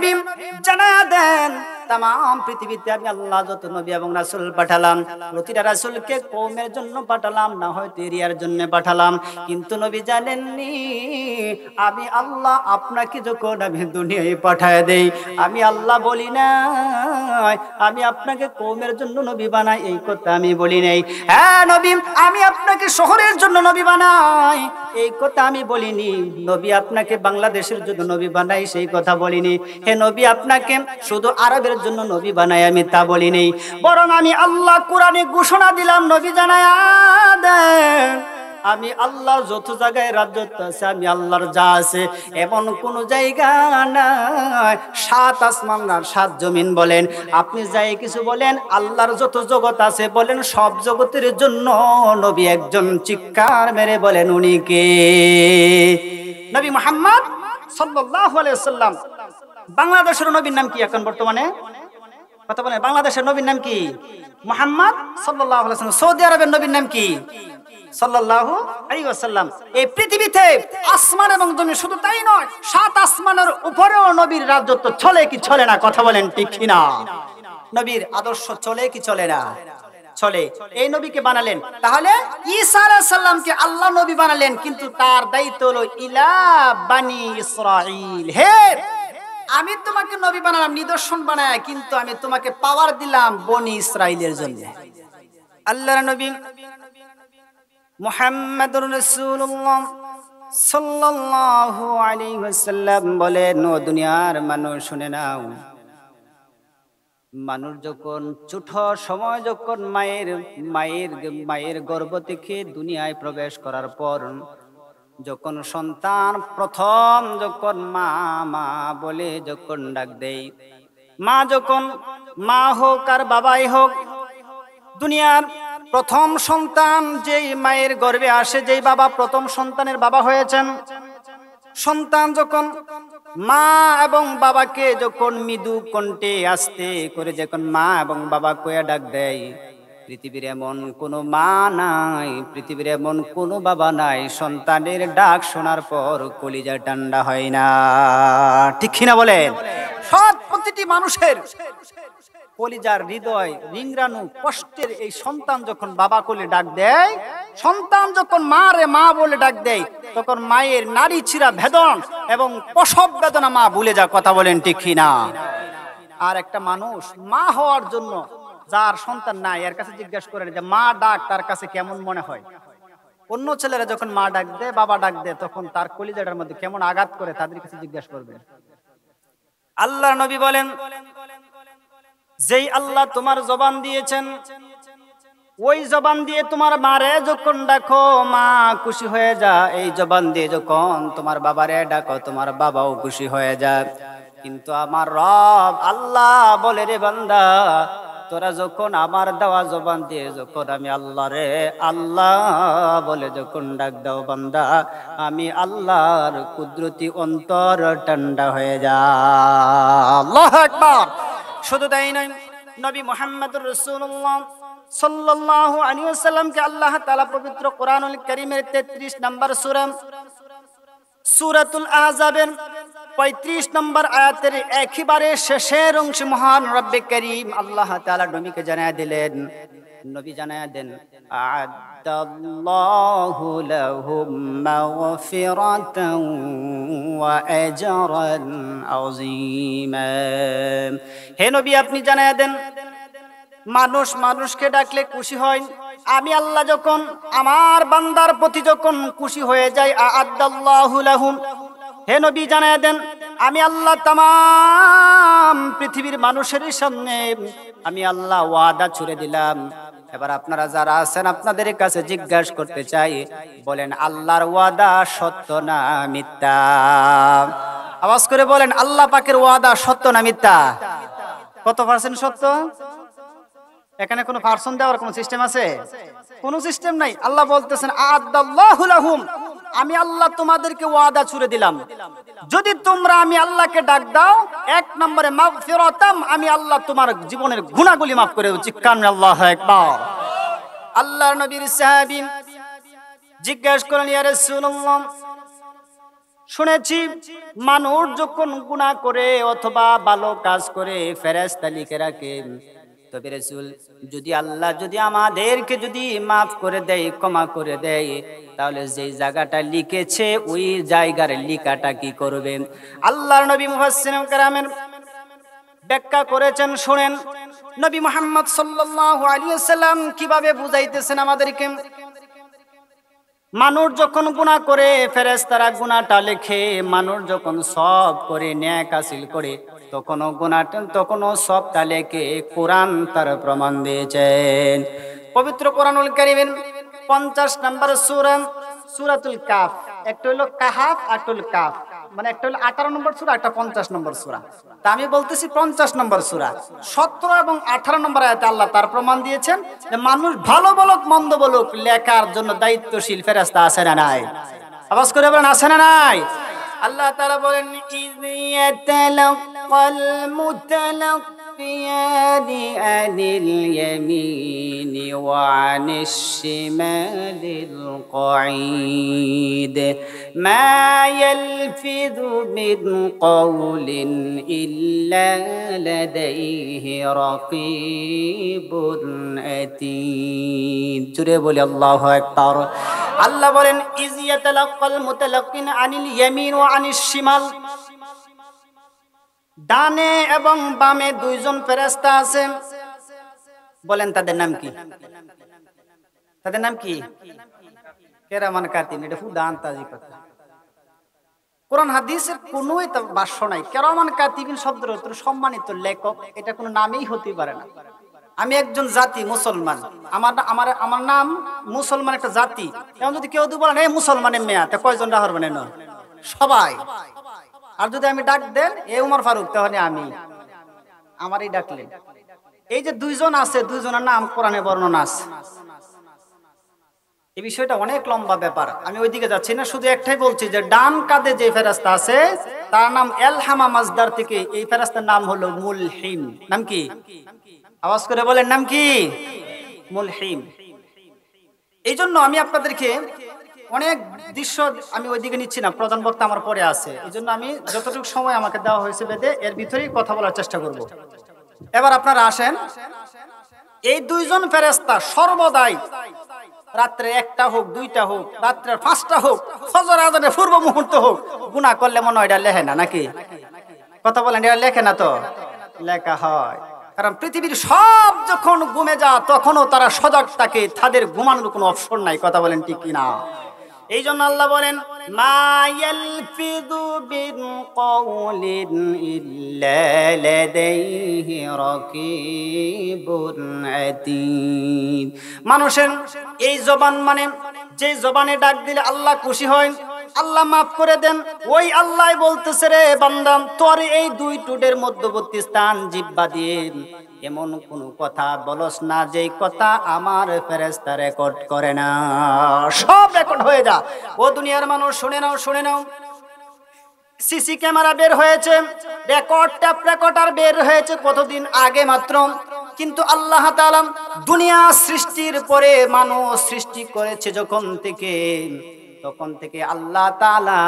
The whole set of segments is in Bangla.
নবী জানায়া দেন তাম পৃথিবীতে আমি আল্লাহ যত নবী এবং রাসূল পাঠালাম প্রতিটা রাসূলকে কওমের জন্য পাঠালাম, না হয়তো এরিয়ার জন্য পাঠালাম। কিন্তু নবী জানেননি আমি আল্লাহ আপনাকে যখন আমি দুনিয়ায় পাঠায় দেই, আমি আল্লাহ বলি না আমি আপনাকে কওমের জন্য নবী বানাই, এই কথা আমি বলি নাই। হ্যাঁ নবী আমি আপনাকে শহরের জন্য নবী বানাই, এই কথা আমি বলিনি। নবী আপনাকে বাংলাদেশের জন্য নবী বানাই, সেই কথা বলিনি। হে নবী আপনাকে শুধু আরবের জন্য নবী বানাই, আমি তা বলিনি। বরং আমি আল্লাহ কোরআনে ঘোষণা দিলাম, নবী জানায়া দেন আমি আল্লাহর যত জায়গায় রাজত্ব আছে আমি আল্লাহর যা আছে এমন কোন জায়গা নাই, 7 আসমান আর 7 জমিন বলেন, আপনি যাই কিছু বলেন, আল্লাহর যত জগৎ আছে বলেন, সব জগতের জন্য নবী একজন। চিৎকার মেরে বলেন উনি কে? নবী মুহাম্মদ সাল্লাল্লাহু আলাইহি ওয়াসাল্লাম। বাংলাদেশের নবীর নাম কি এখন বর্তমানে? কথা বলেন, বাংলাদেশের নবীর নাম কি? মুহাম্মদ সাল্লাল্লাহু আলাইহি ওয়াসাল্লাম। সৌদি আরবের নবীর নাম কি? সাল্লাল্লাহু আলাইহি ওয়াসাল্লাম। এই পৃথিবীতে আসমান এবং জমিন, শুধু তাই নয় 7 আসমানের উপরেও নবীর রাজত্ব চলে কি চলে না? কথা বলেন ঠিক কি না? নবীর আদর্শ চলে কি চলে না? চলে। এই নবীকে বানালেন, তাহলে ঈসা আলাইহিস সালামকে আল্লাহ নবী বানালেন, কিন্তু তার দায়িত্ব হলো ইলা বানি ইসরাঈল, হে আমি তোমাকে নবী বানালাম নিদর্শন বানায়, কিন্তু আমি তোমাকে পাওয়ার দিলাম বনি ইসরাইলের জন্য। আল্লাহর নবী মুহাম্মাদুর রাসূলুল্লাহ সাল্লাল্লাহু আলাইহি ওয়াসাল্লাম বলেন, ও দুনিয়ার মানুষ শুনে নাও, মানুষ যখন ছোট সময় যখন মায়ের গর্ভ থেকে দুনিয়ায় প্রবেশ করার পর যখন সন্তান প্রথম যখন মা মা বলে যখন ডাক দেয়, মা যখন মা হোক আর বাবাই হোক, দুনিয়ার প্রথম সন্তান যেই মায়ের গর্ভে আসে, যেই বাবা প্রথম সন্তানের বাবা হয়েছেন, সন্তান যখন মা এবং বাবাকে যখন মৃদু কণ্ঠে আস্তে করে যখন মা এবং বাবা কয়ে ডাক দেয়, পৃথিবীর এমন কোনো মা নাই, পৃথিবীর এমন কোনো বাবা নাই সন্তানের ডাক শোনার পর কলিজা ঠান্ডা হয় না। ঠিক কিনা বলেন? সব প্রতিটি মানুষের কলিজার হৃদয় রিংরানু কষ্টের এই সন্তান যখন বাবা কোলে ডাক দেয়, সন্তান যখন মা রে মা বলে ডাক দেয়, তখন মায়ের নারী ছিঁড়া বেদন এবং প্রসব বেদনা মা ভুলে যায়। কথা বলেন ঠিক কিনা? আর একটা মানুষ মা হওয়ার জন্য, যার সন্তান নাই, এর কাছে জিজ্ঞাসা করেন যে মা ডাক তার কাছে কেমন মনে হয়। অন্য ছেলেরা যখন মা ডাক দেয়, বাবা ডাক দেয়, তখন তার কলিজাটার মধ্যে কেমন আঘাত করে, তাদের কাছে জিজ্ঞাসা করবেন। আল্লাহ নবী বলেন, যেই আল্লাহ তোমার জবান দিয়েছেন, ওই জবান দিয়ে তোমার মারে যখন ডাকো মা খুশি হয়ে যায়, এই জবান দিয়ে যখন তোমার বাবারে ডাকো তোমার বাবাও খুশি হয়ে যায়। কিন্তু আমার রব আল্লাহ বলে, রে বান্দা, তোরা যখন আমার দেওয়া জবান দিয়ে যখন আমি আল্লাহ রে আল্লাহ বলে যখন ডাক দাও বান্দা, আমি আল্লাহর কুদরতি অন্তর ঠান্ডা হয়ে যায়। আল্লাহু আকবার। শুধু তাই নয়, নবী মুহাম্মদুর রাসূলুল্লাহ সাল্লাল্লাহু আলাইহি ওয়াসাল্লামকে আল্লাহ তাআলা পবিত্র কোরআনুল কারীমের 33 নম্বর সূরা সূরাতুল আহজাবের 35 নম্বর আয়াতের একেবারে শেষের অংশে মহান রব্বে কারীম আল্লাহ তাআলা নবীকে জানায়া দিলেন, নবী জানায়া দেন, আ'আদাল্লাহু লাহুম মাগফিরাতান ওয়া আজরান আযীমা। হে নবী আপনি জানায়া দেন, মানুষ মানুষকে ডাকলে খুশি হয়, আমি আল্লাহ যখন আমার বান্দার প্রতি যখন খুশি হয়ে যাই, আ'আদাল্লাহু লাহুম, হে নবী জানায়া দেন, আমি আল্লাহ তামাম পৃথিবীর মানুষের সামনে আমি আল্লাহ ওয়াদা ছুড়ে দিলাম। এবার আপনারা যারা আছেন আপনাদের কাছে জিজ্ঞাসা করতে চাই, বলেন আল্লাহর ওয়াদা সত্য না মিথ্যা? আওয়াজ করে বলেন, আল্লাহ পাকের ওয়াদা সত্য না মিথ্যা? কত পার্সেন্ট সত্য? এখানে কোনো পার্সেন্ট দেওয়ার কোনো সিস্টেম আছে? কোনো সিস্টেম নাই। আল্লাহ বলতেছেন, আ'আদাল্লাহু লাহুম, আমি আল্লাহ তোমাদেরকে ওয়াদা ছুড়ে দিলাম, যদি তোমরা আমি আল্লাহকে ডাক দাও, 1 নম্বরে মাগফিরাতাম, আমি আল্লাহ তোমার জীবনের গুনাহগুলি মাফ করে দেব। চিৎকার করে আল্লাহু আকবার। আল্লাহর নবীর সাহাবী জিজ্ঞাসা করলেন, ইয়া রাসূলুল্লাহ, শুনেছি মানুষ যখন গুনাহ করে অথবা ভালো কাজ করে ফেরেশতা লিখে রাখে। তবে রাসূল, যদি আল্লাহ যদি আমাদেরকে যদি মাফ করে দেয়, ক্ষমা করে দেয়, তাহলে যেই জায়গাটা লিখেছে ওই জায়গার লিখাটা কি করবে? আল্লাহর নবী মুফাসসিরিন কেরামের ব্যাখ্যা করেছেন, শুনেন নবী মুহাম্মদ সাল্লাল্লাহু আলাইহি ওয়াসাল্লাম কিভাবে বুঝাইতেছেন আমাদেরকে। মানুষ যখন গুনাহ করে ফেরেশতারা গুনাহটা লেখে, মানুষ যখন সওয়াব করে নেক হাসিল করে তখনও সবটা লেখে। কোরআন তার প্রমাণ দিয়েছেন। পবিত্র কোরআনুল কারীমের 50 নম্বর সূরা, সূরাতুল কাফ, একটা হলো কাহাফ আর একটা হলো কাফ, মানে একটা হলো 18 নম্বর সূরা, একটা 50 নম্বর সূরা। তা আমি বলতেছি 50 নম্বর সূরা 17 এবং 18 নম্বর আয়াতে আল্লাহ তার প্রমাণ দিয়েছেন যে মানুষ ভালো বলুক মন্দ বলুক লেখার জন্য দায়িত্বশীল ফেরেশতা আছে না নাই? আওয়াজ করে বলেন আছে না নাই? আল্লাহ তাআলা বলেন, ইয ইয়াতালাক্কাল মুতালাক্কিয়ানি আনিল ইয়ামিনি ওয়া আনিশ শিমালিল কঈদ মা ইয়ালফিযু মিন কওলিন ইল্লা লাদাইহি রাকীবুন আতীদ। জোরে বলি আল্লাহু আকবার। আল্লাহ বলেন, ইয ইয়াতালাক্কাল মুতালাক্কিন আনিল ইয়ামিন ওয়া আনিশ শিমাল, ডানে এবং বামে দুইজন ফেরেশতা আছেন। বলেন তাদের নাম কি? তাদের নাম কি? কিরামান কাতিবিন। এটা খুব আন্তাজি কথা। কোরআন হাদিসের কোনো ভাষ্য নাই কিরামান কাতিবিন শব্দের অর্থ সম্মানিত লেখক, এটা কোনো নামেই হতে পারে না। আমি একজন জাতি মুসলমান, আমার নাম মুসলমান একটা জাতি। এখন যদি কেউ বলেন এই মুসলমানের মেয়া, তা কয়জন রাহর মানে না? সবাই। আর যদি আমি ডাক দেন এ উমর ফারুক, তাহলে আমি আমারই ডাকলেন। এই যে দুইজন আছে, দুইজনের নাম কোরআনে বর্ণনা আছে। এই বিষয়টা অনেক লম্বা ব্যাপার, আমি ওইদিকে যাচ্ছি না। শুধু একটাই বলছি যে ডান কাঁধে যে ফেরেশতা আছে তার নাম এলহামা মাজদার থেকে এই ফেরেশতার নাম হলো মুলহিম। নাম কি? আওয়াজ করে বলেন নাম কি? মুলহিম। এই জন্য আমি আপনাদেরকে অনেক দৃশ্য আমি ওইদিকে নিচ্ছি না, প্রধান বক্তা আমার পরে আছে। এই জন্য আমি যতটুকু সময় আমাকে দেওয়া হয়েছে বেদে এর ভিতরেই কথা বলার চেষ্টা করব। এবার আপনারা আসেন, এই দুইজন ফেরেশতা সর্বদাই রাত্রে 1টা হোক 2টা হোক রাত্রে 5টা হোক ফজর আজানের পূর্ব মুহূর্ত হোক গুনাহ করলে মনে হয় এটা লেখে না নাকি? কথা বলেন, এটা লেখে না তো? লেখা হয়। কারণ পৃথিবীর সব যখন ঘুমে যা তখনও তারা সজাগ থাকে, তাদের ঘুমানোর কোনো অপশন নাই। কথা বলেন ঠিক কিনা? এই জন্য আল্লাহ বলেন, মা ইয়ালফিযু মিন কওলিন ইল্লা লাদাইহি রাকীবুন আতীদ। মানুষের এই জবান, মানে যে জবানে ডাক দিলে আল্লাহ খুশি হয়, আল্লাহ মাফ করে দেন, ওই আল্লাহ বলতেছে রে বান্দা, তোর এই দুই ঠোঁটের মধ্যবর্তী স্থান জিহ্বা দিয়ে এমন কোন কথা বলস না যেই কথা আমার ফেরেশতা রেকর্ড করে না। সব রেকর্ড হয়ে যা। ও দুনিয়ার মানুষ শুনে নাও, শুনে নাও। সিসি ক্যামেরা বের হয়েছে, রেকর্ড ট্যাপ রেকর্ডার বের হয়েছে কতদিন আগে মাত্র। কিন্তু আল্লাহ তাআলা দুনিয়া সৃষ্টির পরে মানুষ সৃষ্টি করেছে যখন থেকে, তখন থেকে আল্লাহ তাআলা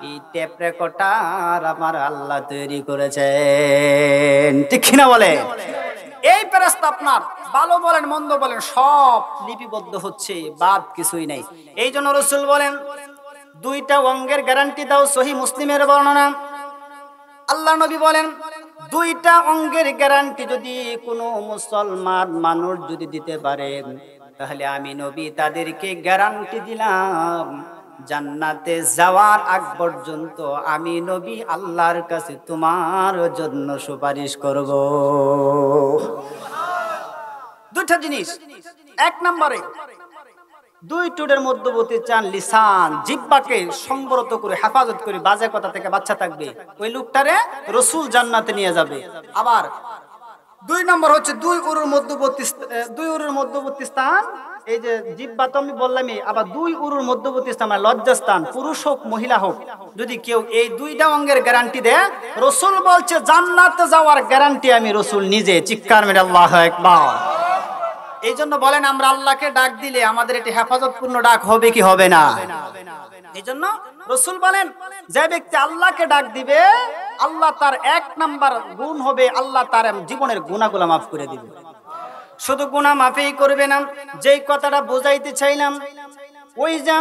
এই ট্যাপ রেকর্ডার আমার আল্লাহ তৈরি করেছেন। ঠিক কিনা বলে? এই ফেরেশতা আপনার ভালো বলেন মন্দ বলেন সব লিপিবদ্ধ হচ্ছে, বাদ কিছুই নাই। এই জন্য রাসূল বলেন, 2টা অঙ্গের গ্যারান্টি দাও, সহিহ মুসলিমের বর্ণনা। আল্লাহ নবী বলেন, 2টা অঙ্গের গ্যারান্টি যদি কোনো মুসলমান মানুষ যদি দিতে পারে, তাহলে আমি নবী তাদেরকে গ্যারান্টি দিলাম, জান্নাতে যাওয়ার আগ পর্যন্ত আমি নবী আল্লাহর কাছে তোমার জন্য সুপারিশ করব। 2টা জিনিস। 1 নম্বরে 2 ঠোঁটের মধ্যবর্তী চান লিসান, জিহ্বাকে সংবরত করে হেফাজত করে বাজে কথা থেকে বাচ্চা থাকবে, ওই লোকটারে রাসূল জান্নাতে নিয়ে যাবে। আবার 2 নম্বর হচ্ছে 2 উরুর মধ্যবর্তী স্থান। এই যে জিহ্বা তো আমি বললামই, আবার 2 উরুর মধ্যবর্তী স্থান মানে লজ্জাস্থান, পুরুষ হোক মহিলা হোক, যদি কেউ এই 2টা অঙ্গের গ্যারান্টি দেয়, রাসূল বলছে জান্নাতে যাওয়ার গ্যারান্টি আমি রাসূল নিজে। চিৎকার মেরে আল্লাহু আকবার। এই জন্য বলেন, আমরা আল্লাহকে ডাক দিলে আমাদের এটি হেফাজতপূর্ণ ডাক হবে কি হবে না? এই জন্য রাসূল বলেন যে ব্যক্তি আল্লাহকে ডাক দিবে আল্লাহ তার 1 নাম্বার গুণ হবে আল্লাহ তার জীবনের গুনাহগুলো maaf করে দিবে। শুধু গুনাহ মাফই করবে না, যেই কথাটা বোঝাইতে চাইলাম, ওই যে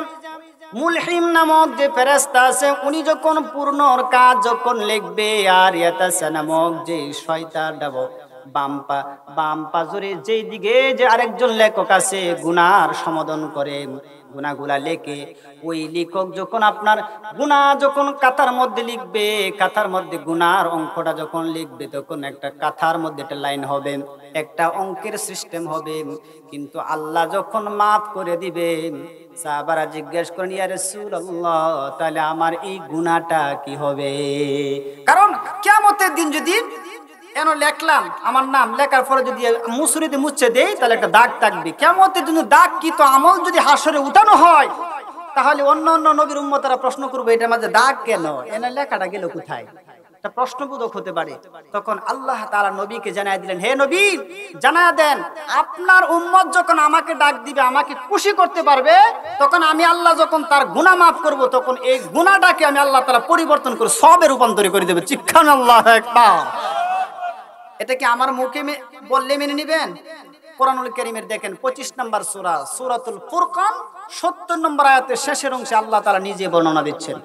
মুলহিম নামক যে ফেরেশতা আছে উনি যখন পূর্ণর কাজ যখন লিখবে, আর ইয়াতাসা নামক যে শয়তান বাম পাজরে যেই দিকে যে আরেকজন লেখক আছে গুনার সমাধান করে, গুনাহগুলা লেখে, ওই লেখক যখন আপনার গুনাহ যখন কাতার মধ্যে লিখবে, কাতার মধ্যে গুনার অঙ্কটা যখন লিখবে, তখন একটা কাতার মধ্যে একটা লাইন হবে, একটা অঙ্কের সিস্টেম হবে। কিন্তু আল্লাহ যখন মাফ করে দিবে, সাহাবারা জিজ্ঞেস করেন ইয়া রাসূলুল্লাহ তাহলে আমার এই গুনাহটা কি হবে? কারণ কিয়ামতের দিন যদি এনো লেখলাম আমার নাম, লেখার পরে যদি মুসুরিতে মুচ্ছে দেই তাহলে একটা দাগ থাকবে। কিয়ামতের দিন দাগ কি তো আমল যদি হাসরে উঠানো হয়, তাহলে অন্য অন্য নবীর উম্মতরা প্রশ্ন করবে এটার মাঝে দাগ কেন, এনে লেখাটা গেল কোথায়? এটা প্রশ্নবোধক হতে পারে। তখন আল্লাহ তাআলা নবীকে জানায় দিলেন, হে নবী জানায় দেন আপনার উম্মত যখন আমাকে ডাক দিবে, আমাকে খুশি করতে পারবে, তখন আমি আল্লাহ যখন তার গুনাহ maaf করব, তখন এই গুনাহটাকে আমি আল্লাহ তাআলা পরিবর্তন করে সবে রূপান্তর করে দেব। চিৎকার আল্লাহু আকবার। এটা কি আমার মুখে বললে মেনে নেবেন? কোরআনুল কারীমের দেখেন 25 নম্বর সূরা সূরাতুল ফুরকান 70 নম্বর আয়াতের শেষের অংশে আল্লাহ তাআলা নিজে বর্ণনা দিচ্ছেন।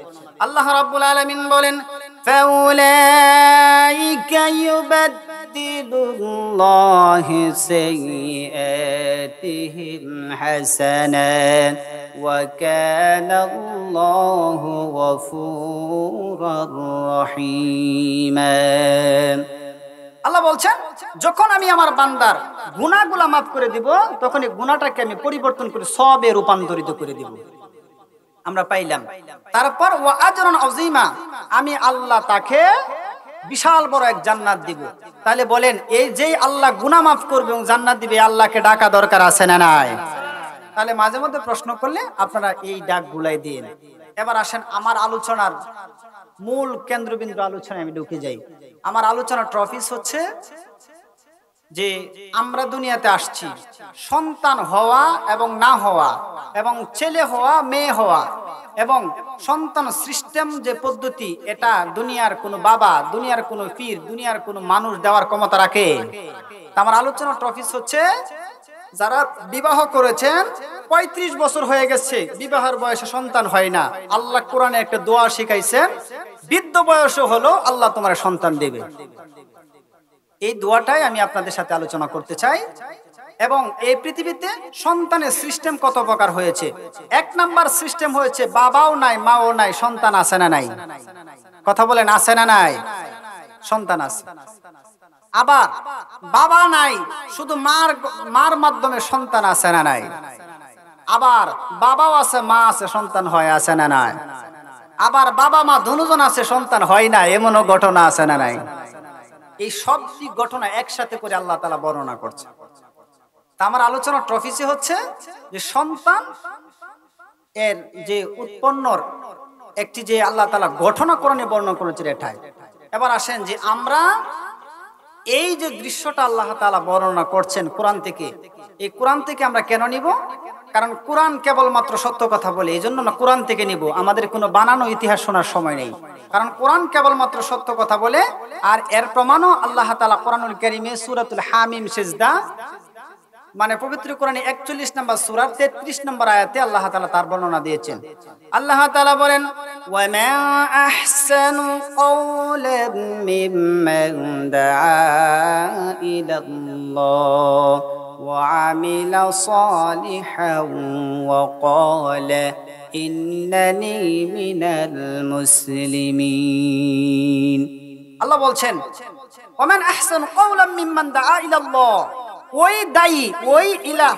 আল্লাহ রাব্বুল আলামিন বলেন ফাউলাইকা ইউবাদদিলুল্লাহু সাইয়্যাতিহিম হাসানাত ওয়া কানাল্লাহু গফুরুর রহিমা। আল্লাহ বলছেন যখন আমি আমার বান্দার গুনাহগুলো maaf করে দিব, তখন এই গুনাহটাকে আমি পরিবর্তন করে সবে রূপান্তরিত করে দিব। আমরা পাইলাম। তারপর ওয়া আজরুন আযীমা, আমি আল্লাহ তাকে বিশাল বড় এক জান্নাত দিব। তাহলে বলেন এই যে আল্লাহ গুনাহ maaf করবে এবং জান্নাত দিবে, আল্লাহকে ডাকা দরকার আছে না নাই? তাহলে মাঝে মধ্যে প্রশ্ন করলে আপনারা এই ডাকগুলাই দিন। এবার আসেন আমার আলোচনার মূল কেন্দ্রবিন্দু আলোচনায় আমি ঢুকে যাই। আমার আলোচনার টপিক হচ্ছে যে আমরা দুনিয়াতে আসছি সন্তান হওয়া এবং না হওয়া, এবং ছেলে হওয়া মেয়ে হওয়া, এবং সন্তান সিস্টেম যে পদ্ধতি, এটা দুনিয়ার কোনো বাবা, দুনিয়ার কোনো পীর, দুনিয়ার কোনো মানুষ দেওয়ার ক্ষমতা রাখে? আমার আলোচনার টপিক হচ্ছে যারা বিবাহ করেছেন 35 বছর হয়ে গেছে, বিবাহের বয়সে সন্তান হয় না, আল্লাহ কোরআনে একটা দোয়া শিখাইছেন, বৃদ্ধ বয়সে হলো আল্লাহ তোমার সন্তান দেবে। এই দোয়াটাই আমি আপনাদের সাথে আলোচনা করতে চাই। এবং এই পৃথিবীতে সন্তানের সিস্টেম কত প্রকার হয়েছে। 1 নাম্বার সিস্টেম হয়েছে বাবাও নাই মাও নাই, সন্তান আছে না নাই? কথা বলেন আছে না নাই? সন্তান আছে। আবার বাবা নাই, শুধু মার মাধ্যমে সন্তান আছে না নাই? আবার বাবাও আছে মা আছে, সন্তান হয় আছে না নাই? আবার বাবা মা দুজন আছে, সন্তান হয় না, এমনও ঘটনা আছে না নাই? এই সবটি ঘটনা একসাথে করে আল্লাহ তাআলা বর্ণনা করছে। তা আমার আলোচনার টপিক হচ্ছে যে সন্তান এর যে উৎপন্নর একটি যে আল্লাহ তাআলা ঘটনা কোরআনে বর্ণনা করেছেন এটাই। এবার আসেন যে আমরা এই যে দৃশ্যটা আল্লাহ তাআলা বর্ণনা করছেন কোরআন থেকে, এই কোরআন থেকে আমরা কেন নিব? কারণ কোরআন কেবলমাত্র সত্য কথা বলে, এই জন্য না কোরআন থেকে নিব, আমাদের কোনো বানানো ইতিহাস শোনার সময় নেই। কারণ কোরআন কেবলমাত্র সত্য কথা বলে। আর এর প্রমাণও আল্লাহ তাআলা কোরআনুল কারীমে সূরাতুল হামিম সিজদা, মানে পবিত্র কোরআনে 41 নম্বর সূরা 33 নম্বর আয়াতে আল্লাহ তাআলা তার বর্ণনা দিয়েছেন। আল্লাহ তাআলা বলেন ওয়া মা আহসানু কওলাম মিম্মান দাআ ইলাল্লাহ ওয়া আমিলা সালিহান ওয়া ক্বালা ইন্নানি মিনাল মুসলিমিন। আল্লাহ বলছেন ওয়া মান আহসানু কওলাম মিম্মান দাআ ইলাল্লাহ, ওই দায়ী, ওই ইলাহ,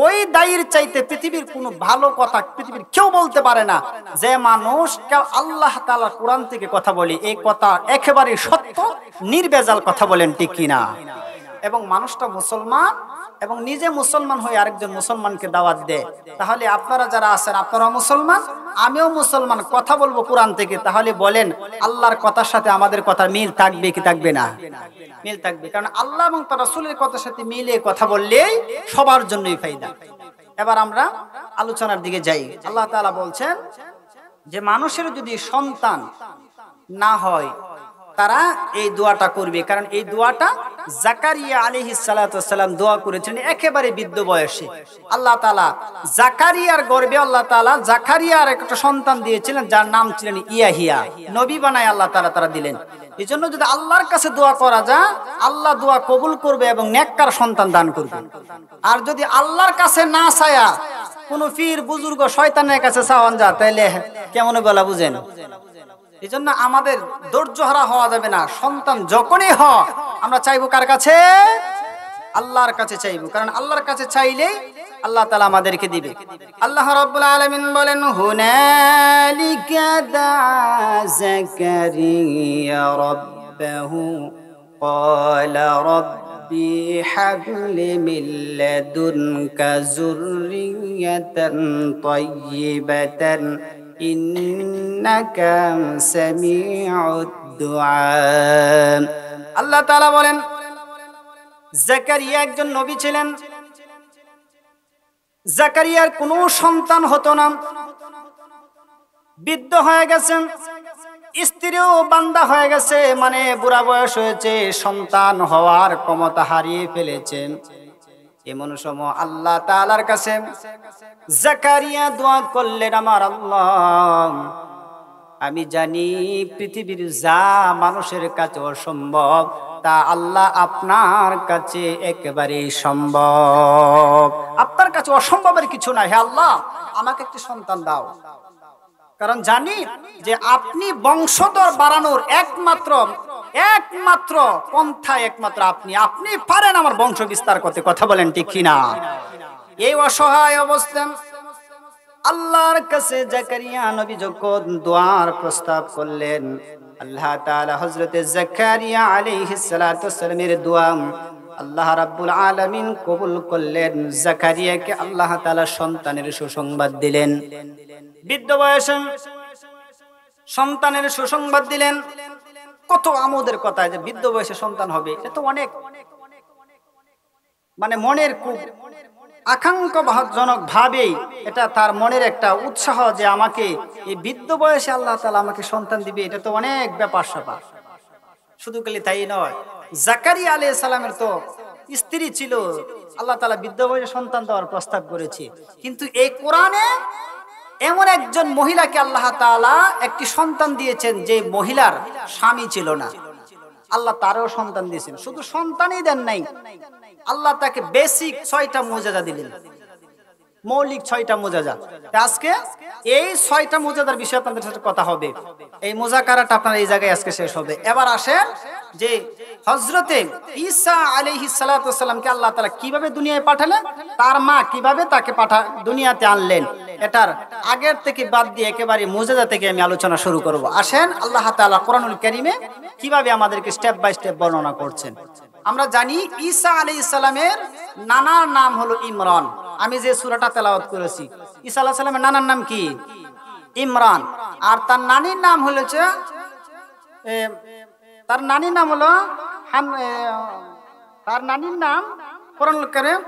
ওই দায়ীর চাইতে পৃথিবীর কোনো ভালো কথা পৃথিবীর কেউ বলতে পারে না। যে মানুষ কেউ আল্লাহ তাআলা কোরআন থেকে কথা বলে, এই কথা একেবারে সত্য নির্ভেজাল কথা বলেন, ঠিক কিনা? এবং মানুষটা মুসলমান এবং নিজে মুসলমান হয়ে আরেকজন মুসলমানকে দাওয়াত দেয়। তাহলে আপনারা যারা আছেন আপনারা মুসলমান, আমিও মুসলমান, কথা বলবো কোরআন থেকে। তাহলে বলেন আল্লাহর কথার সাথে আমাদের কথা মিল থাকবে কি থাকবে না? মিল থাকবে, কারণ আল্লাহ এবং তার রাসূলের কথার সাথে মিলে কথা বললেই সবার জন্যই ফায়দা। এবার আমরা আলোচনার দিকে যাই। আল্লাহ তাআলা বলছেন যে মানুষের যদি সন্তান না হয় তারা এই দোয়াটা করবে, কারণ এই দোয়াটা জাকারিয়া আলাইহিস সালাতু ওয়াসসালাম দোয়া করেছিলেন একেবারে বৃদ্ধ বয়সে। আল্লাহ তাআলা জাকারিয়ার গর্ভে আল্লাহ তাআলা জাকারিয়ার একটা সন্তান দিয়েছিলেন যার নাম ছিলেন ইয়াহিয়া। নবী বানায় আল্লাহ তাআলা তারা দিলেন। এজন্য যদি আল্লাহর কাছে দোয়া করা যায়, আল্লাহ দোয়া কবুল করবে এবং নেককার সন্তান দান করবে। আর যদি আল্লাহর কাছে না চায়া কোন পীর বুজুর্গ শয়তানের কাছে চাওয়ান যায়, তাইলে কেমন বলা বুঝেন। এই জন্য আমাদের ধৈর্য হারা হওয়া যাবে না। সন্তান যখনই হয় আমরা চাইবো কার কাছে? আল্লাহর কাছে চাইবো, কারণ আল্লাহর কাছে চাইলেই আল্লাহ তাআলা আমাদেরকে দিবে। আল্লাহ রাব্বুল আলামিন বলেন, হুনালিকা দা জাকারিয়া রাব্বাহু ক্বালা রাব্বি হাবলি মিন লাদুনকা যুররিয়াতান তাইয়্যিবাতান ইন্নাকা সামিউদ দুআ। আল্লাহ তাআলা বলেন, জাকারিয়া একজন নবী ছিলেন। জাকারিয়ার কোনো সন্তান হতো না, বৃদ্ধ হয়ে গেছেন, স্ত্রীও বান্দা হয়ে গেছে, মানে বুড়া বয়স হয়েছে, সন্তান হওয়ার ক্ষমতা হারিয়ে ফেলেছেন। এমন সময় আল্লাহ তাআলার কাছে জাকারিয়া দোয়া করলেন, আমার আল্লাহ, আমি জানি পৃথিবীর যা মানুষের কাছে অসম্ভব তা আল্লাহ আপনার কাছে একেবারে সম্ভব। আপনার কাছে অসম্ভবের কিছু নাই। হে আল্লাহ, আমাকে একটি সন্তান দাও, কারণ জানি যে আপনি বংশধর বাড়ানোর একমাত্র পন্থা একমাত্র আপনি পারেন আমার বংশ বিস্তার করতে। কথা বলেন ঠিক কিনা? এই অসহায় অবস্থা আল্লাহর কাছে জাকারিয়া নবী যখন দোয়ার প্রস্তাব করলেন, আল্লাহ তাআলা হযরতে জাকারিয়া আলাইহিস সালাতু ওয়াসসালামের দোয়া আল্লাহ রাব্বুল আলামিন কবুল করলেন। জাকারিয়াকে আল্লাহ তাআলা সন্তানের সুসংবাদ দিলেন। বৃদ্ধ বয়সে সন্তানের সুসংবাদ দিলেন। কত আমোদের কথা যে বৃদ্ধ বয়সে সন্তান হবে, এটা তো অনেক মানে মনের খুব আকাঙ্ক্ষাজনক ভাবেই এটা তার মনের একটা উৎসাহ যে আমাকে এই বৃদ্ধ বয়সে আল্লাহ তাআলা আমাকে সন্তান দিবে, এটা তো অনেক ব্যাপার স্যাপার। শুধু খালি তাই নয়, জাকারিয়া আলাইহিস সালামের তো স্ত্রী ছিল, আল্লাহ তাআলা বৃদ্ধ বয়সে সন্তান দেওয়ার প্রস্তাব করেছে। কিন্তু এই কোরআনে এমন একজন মহিলাকে আল্লাহ তাআলা একটি সন্তান দিয়েছেন যে মহিলার স্বামী ছিল না, আল্লাহ তারও সন্তান দিয়েছেন। শুধু সন্তানই দেন নাই, আল্লাহ তাকে বেসিক 6টা মুজিজা দিলেন, মৌলিক 6টা মুজিজা। আজকে এই 6টা মুজিজার বিষয়ে আপনাদের সাথে কথা হবে। এই মুযাকারাটা আপনার এই জায়গায় আজকে শেষ হবে। এবার আসেন যে হযরতে ঈসা আলাইহিস সালাতু ওয়াসসালামকে আল্লাহ তাআলা কিভাবে দুনিয়ায় পাঠালেন, তার মা কিভাবে তাকে দুনিয়াতে আনলেন, এটার আগের থেকে বাদ দিয়ে একেবারে মুজিজা থেকে আমি আলোচনা শুরু করব। আসেন আল্লাহ তাআলা কোরআনুল কারীমে কিভাবে আমাদেরকে স্টেপ বাই স্টেপ বর্ণনা করছেন। আমরা জানি ঈসা আলাইহিস সালামের নানার নাম হলো ইমরান। আমি যে সূরাটা তেলাওয়াত করেছি, ঈসা আলাইহিস সালামের নানার নাম কি? ইমরান। আর তার নানির নাম হচ্ছে তার নানির নাম হলো তার নানির নাম কোরআনুল কারীম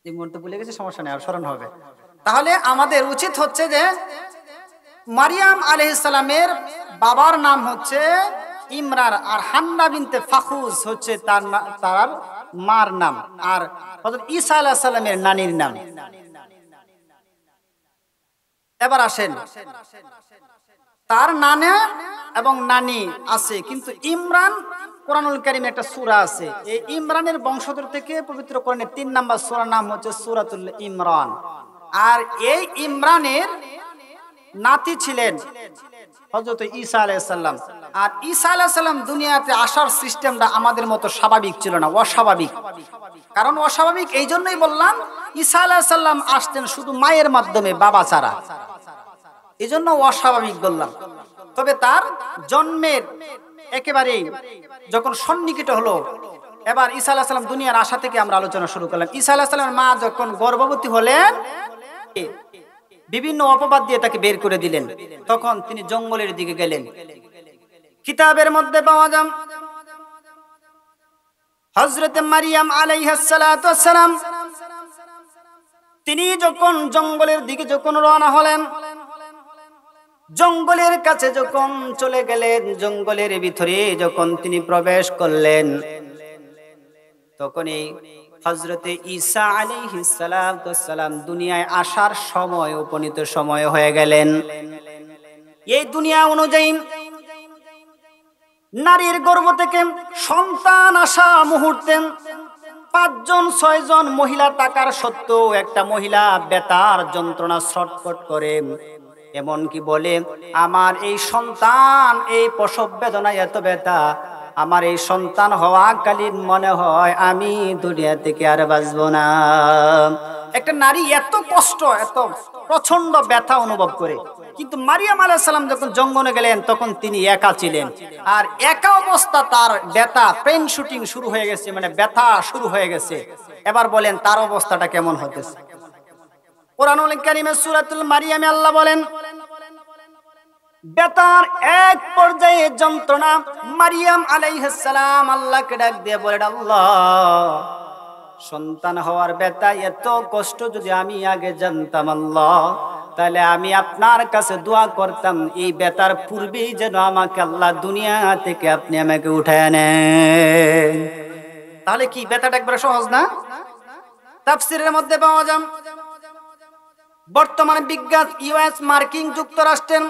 এই মুহূর্তে ভুলে গেছি, সমস্যা নেই, আর স্মরণ হবে। তাহলে আমাদের উচিত হচ্ছে যে মারিয়াম আলাইহিস সালামের বাবার নাম হচ্ছে ইমরান, আর হান্না বিনতে ফাখুজ হচ্ছে তার মার নাম, আর হযরত ঈসা আলাইহিস সালামের নানির নাম। এবার আসেন, তার নানা এবং নানি আছে, কিন্তু ইমরান কোরআনুল কারীমে একটা সূরা আছে, এই ইমরানের বংশধর থেকে পবিত্র কোরআনের 3 নাম্বার সূরার নাম হচ্ছে সূরাতুল ইমরান। আর এই ইমরানের নাতি ছিলেন হযরত ঈসা আলাইহিস সালাম। আর ঈসা আলাইহিস সালাম দুনিয়াতে আসার সিস্টেমটা আমাদের মতো স্বাভাবিক ছিল না, অস্বাভাবিক। কারণ অস্বাভাবিক এই জন্যই বললাম, ঈসা আলাইহিস সালাম আসতেন শুধু মায়ের মাধ্যমে, বাবা ছাড়া, এই জন্য অস্বাভাবিক বললাম। তবে তার জন্মের একেবারে যখন সন্নিকট হলো, এবার ঈসা আলাইহিস সালাম দুনিয়ার আসা থেকে আমরা আলোচনা শুরু করলাম। ঈসা আলাইহিস সালামের মা যখন গর্ভবতী হলেন, বিভিন্ন অপবাদ দিয়ে তাকে বের করে দিলেন। তখন তিনি জঙ্গলের দিকে গেলেন। কিতাবের মধ্যে পাওয়া যায় হযরত মারিয়াম আলাইহিস সালাতু ওয়াস সালাম তিনি যখন জঙ্গলের দিকে যখন রওনা হলেন, জঙ্গলের কাছে যখন চলে গেলেন, জঙ্গলের ভিতরে যখন তিনি প্রবেশ করলেন, তখনই হযরতে ঈসা আলাইহিস সালাম দুনিয়ায় আসার সময় উপনীত সময় হয়ে গেলেন। এই দুনিয়া অনুযায়ী নারীর গর্ভ থেকে সন্তান আসা মুহূর্তে 5 জন 6 জন মহিলা থাকার সত্ত্বেও একটা মহিলা ব্যথার যন্ত্রণা ছটফট করে, এমনকি বলে, আমার এই সন্তান, এই প্রসব বেদনায় এত ব্যথা, আমার এই সন্তান হওয়াকালীন মনে হয় আমি দুনিয়া থেকে আর বাঁচবো না। একটা নারী এত কষ্ট, এত প্রচন্ড ব্যথা অনুভব করে। কিন্তু মারিয়াম আলাইহিস সালাম যখন জঙ্গলে গেলেন তখন তিনি একা ছিলেন, আর একা অবস্থা তার ব্যথা পেন শুটিং শুরু হয়ে গেছে, মানে ব্যথা শুরু হয়ে গেছে। এবার বলেন তার অবস্থাটা কেমন হতেছে? কোরআনুল কারীমে সূরাতুল মারিয়ামে আল্লাহ বলেন, ব্যথার এক পর্যায়ে যন্ত্রণা মারিয়াম আলাইহিস সালাম আল্লাহকে ডাক দিয়ে বলেন, আল্লাহ, সন্তান হওয়ার ব্যথা এত কষ্ট যদি আমি আগে জানতাম আল্লাহ, তাহলে আমি আপনার কাছে দোয়া করতাম এই ব্যথার পূর্বেই যেন আমাকে আল্লাহ দুনিয়া থেকে আপনি আমাকে উঠায় নেন। তাহলে কি ব্যথাটা একবার সহজ না? তাফসীরের মধ্যে পাওয়া যায়, বর্তমানে বিজ্ঞান ইউএস মার্কিন যুক্তরাষ্ট্রের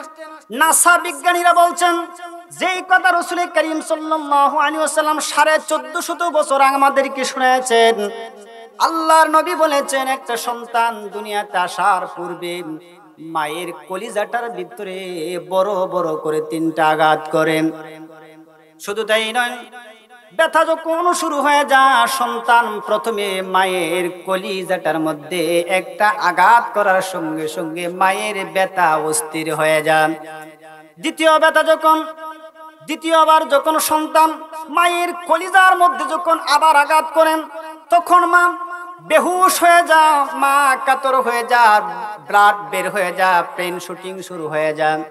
নাসা বিজ্ঞানীরা বলছেন, যেই কথা রাসূল করিম সাল্লাল্লাহু আলাইহি ওয়াসাল্লাম 1450 বছর আমাদেরকে শুনিয়েছেন, আল্লাহর নবী বলেছেন, একটা সন্তান দুনিয়াতে আসার পূর্বে মায়ের কলিজাটার ভিতরে বড় বড় করে 3টা আঘাত করেন। শুধু তাই নয়, ব্যথা যখন শুরু হয়ে যায়, সন্তান প্রথমে মায়ের কলিজাটার মধ্যে একটা আঘাত করার সঙ্গে সঙ্গে মায়ের ব্যথা অস্থির হয়ে যায়। দ্বিতীয়বার যখন সন্তান মায়ের কলিজার মধ্যে যখন আবার আঘাত করেন, তখন মা বেহুশ হয়ে যায়, মা কাতর হয়ে যায়, ব্লাড বের হয়ে যায়, পেন শুটিং শুরু হয়ে যায়।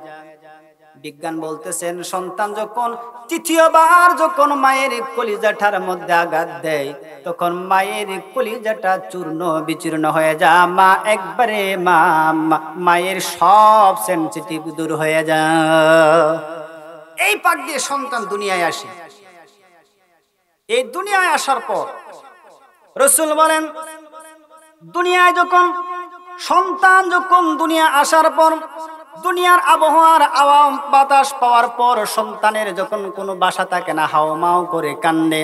বিজ্ঞান বলতেছেন, সন্তান যখন তৃতীয়বার যখন মায়ের কলিজাটার মধ্যে আঘাত দেয়, তখন মায়ের কলিজাটা চূর্ণ বিচূর্ণ হয়ে যায়, মা একবারে মায়ের সব সেনসিটিভ দূর হয়ে যায়। এই পাক দিয়ে সন্তান দুনিয়ায় আসে। এই দুনিয়ায় আসার পর রাসূল বলেন, দুনিয়ায় যখন সন্তান যখন দুনিয়া আসার পর, দুনিয়ার আবহাওয়ার আওয়াম বাতাস পাওয়ার পর সন্তানের যখন কোনো বাসা থাকে না, হাওমাও করে কান্দে,